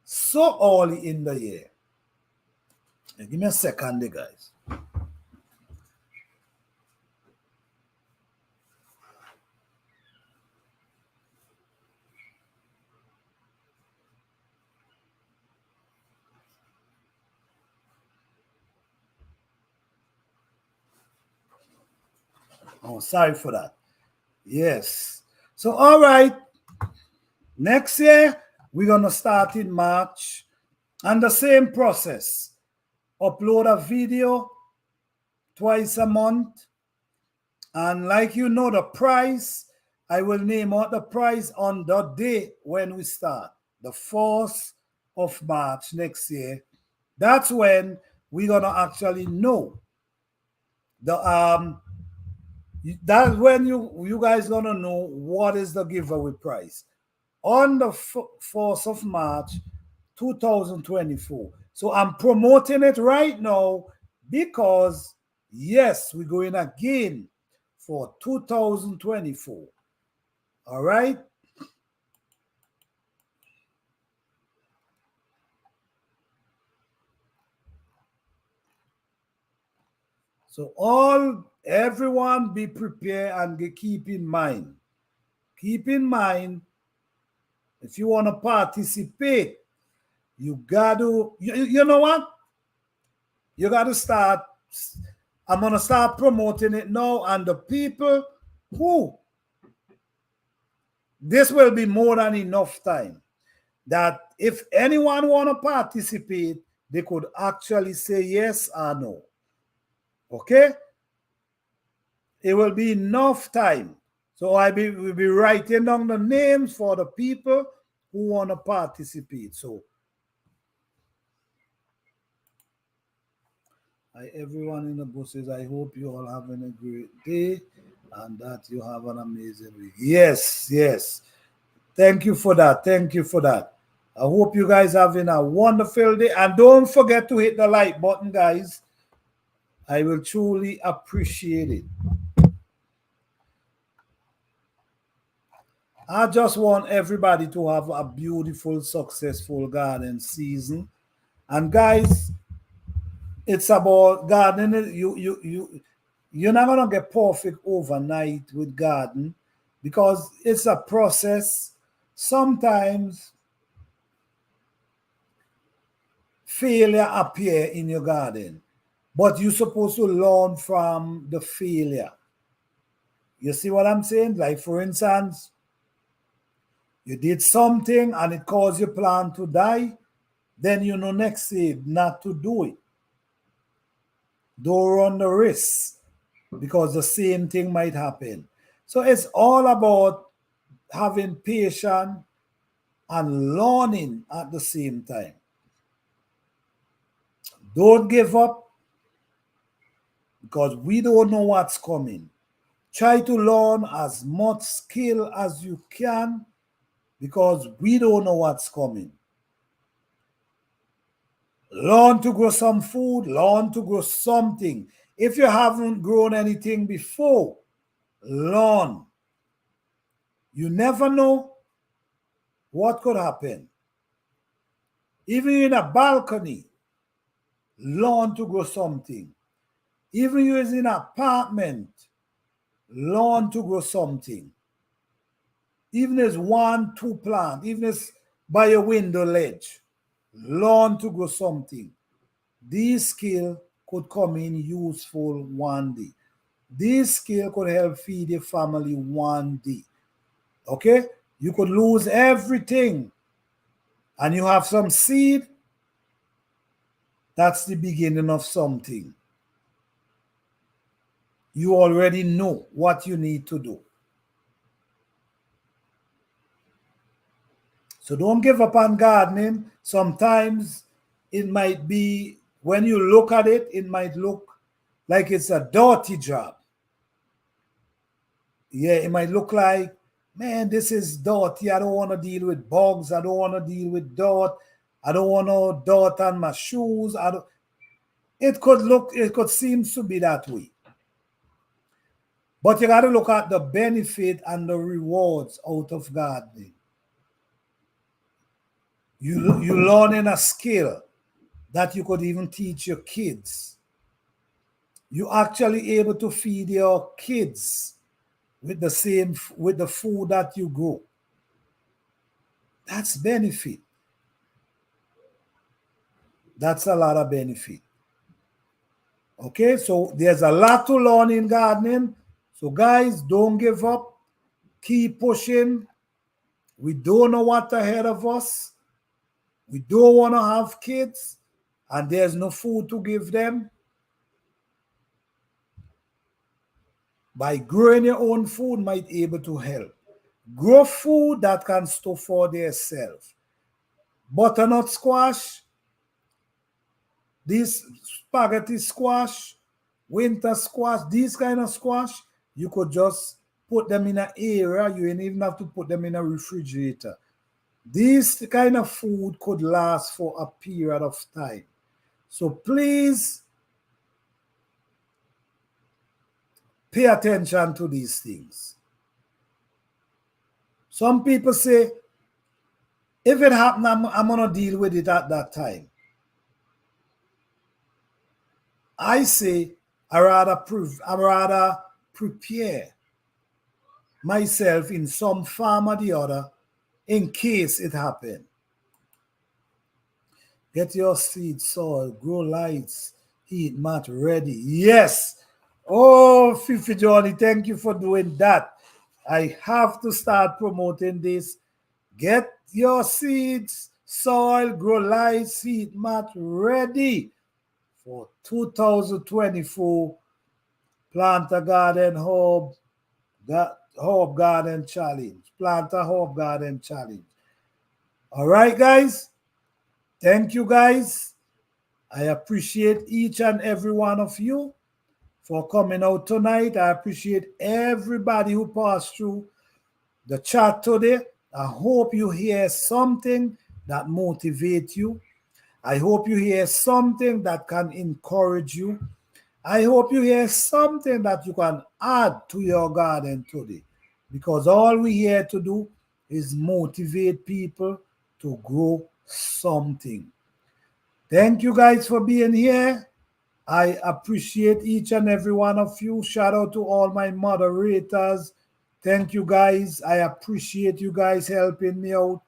so early in the year. Give me a second, guys. Oh, sorry for that. Yes. So, all right. Next year, we're going to start in March. And the same process. Upload a video twice a month. And like you know, the price, I will name out the price on the day when we start, the 4th of March next year. That's when we're going to actually know the that's when you guys gonna know what is the giveaway price on the 4th of March 2024. So I'm promoting it right now because yes, we're going again for 2024. All right. So everyone be prepared and keep in mind. Keep in mind, if you want to participate, you got to, you know what? You got to start. I'm going to start promoting it now. And the people who, this will be more than enough time that if anyone want to participate, they could actually say yes or no. Okay? It will be enough time. So will be writing down the names for the people who want to participate. So, hi everyone in the buses. I hope you all having a great day and that you have an amazing week. Yes, yes. Thank you for that. Thank you for that. I hope you guys having a wonderful day. And don't forget to hit the like button, guys. I will truly appreciate it. I just want everybody to have a beautiful, successful garden season. And guys, it's about gardening. You're not gonna get perfect overnight with garden because it's a process. Sometimes failure appear in your garden, but you're supposed to learn from the failure. You see what I'm saying? Like, for instance, you did something and it caused your plant to die, then you know next seed not to do it. Don't run the risk because the same thing might happen. So it's all about having patience and learning at the same time. Don't give up because we don't know what's coming. Try to learn as much skill as you can because we don't know what's coming. Learn to grow some food, learn to grow something. If you haven't grown anything before, learn. You never know what could happen. Even in a balcony, learn to grow something. Even you is in an apartment, learn to grow something. Even as one, two plant, even as by a window ledge, learn to grow something. These skills could come in useful one day. This skill could help feed your family one day. Okay? You could lose everything and you have some seed. That's the beginning of something. You already know what you need to do. So don't give up on gardening. Sometimes it might be, when you look at it, it might look like it's a dirty job. Yeah, it might look like, man, this is dirty. I don't want to deal with bugs. I don't want to deal with dirt. I don't want no dirt on my shoes. It could seem to be that way. But you got to look at the benefit and the rewards out of gardening. You learning a skill that you could even teach your kids. You actually able to feed your kids with the food that you grow. That's benefit. That's a lot of benefit. Okay, so there's a lot to learn in gardening. So guys, don't give up. Keep pushing. We don't know what's ahead of us. We don't want to have kids and there's no food to give them. By growing your own food might be able to help. Grow food that can store for themselves. Butternut squash, this spaghetti squash, winter squash, these kind of squash, you could just put them in an area. You ain't even have to put them in a refrigerator. This kind of food could last for a period of time. So please pay attention to these things. Some people say, if it happens, I'm going to deal with it at that time. I say, I rather prepare myself in some form or the other in case it happens. Get your seed, soil, grow lights, heat, mat ready. Yes. Oh, Fifi Johnny, thank you for doing that. I have to start promoting this. Get your seeds, soil, grow lights, seed mat ready for 2024 Plant a Garden Hub Garden Challenge. Plant a Hub Garden Challenge. All right, guys. Thank you, guys. I appreciate each and every one of you for coming out tonight. I appreciate everybody who passed through the chat today. I hope you hear something that motivates you. I hope you hear something that can encourage you. I hope you hear something that you can add to your garden today. Because all we're here to do is motivate people to grow something. Thank you guys for being here. I appreciate each and every one of you. Shout out to all my moderators. Thank you guys. I appreciate you guys helping me out.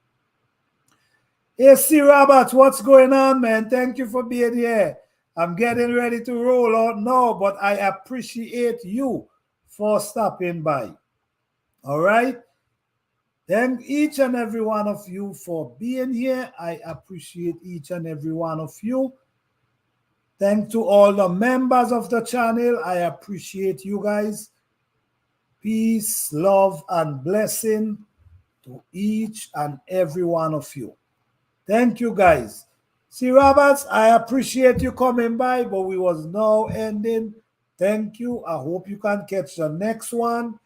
Hey, C. Roberts, what's going on, man? Thank you for being here. I'm getting ready to roll out now, but I appreciate you for stopping by. All right. Thank each and every one of you for being here. I appreciate each and every one of you. Thank to all the members of the channel. I appreciate you guys. Peace, love, and blessing to each and every one of you. Thank you, guys. See, Roberts, I appreciate you coming by, but we was now ending. Thank you. I hope you can catch the next one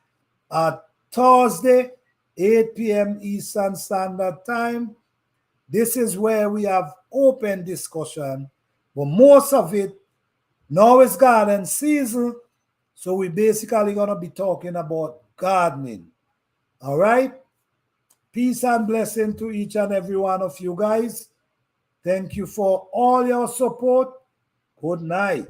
at Thursday, 8 p.m. Eastern Standard Time. This is where we have open discussion, but most of it now is garden season, so we basically going to be talking about gardening. All right? Peace and blessing to each and every one of you guys. Thank you for all your support. Good night.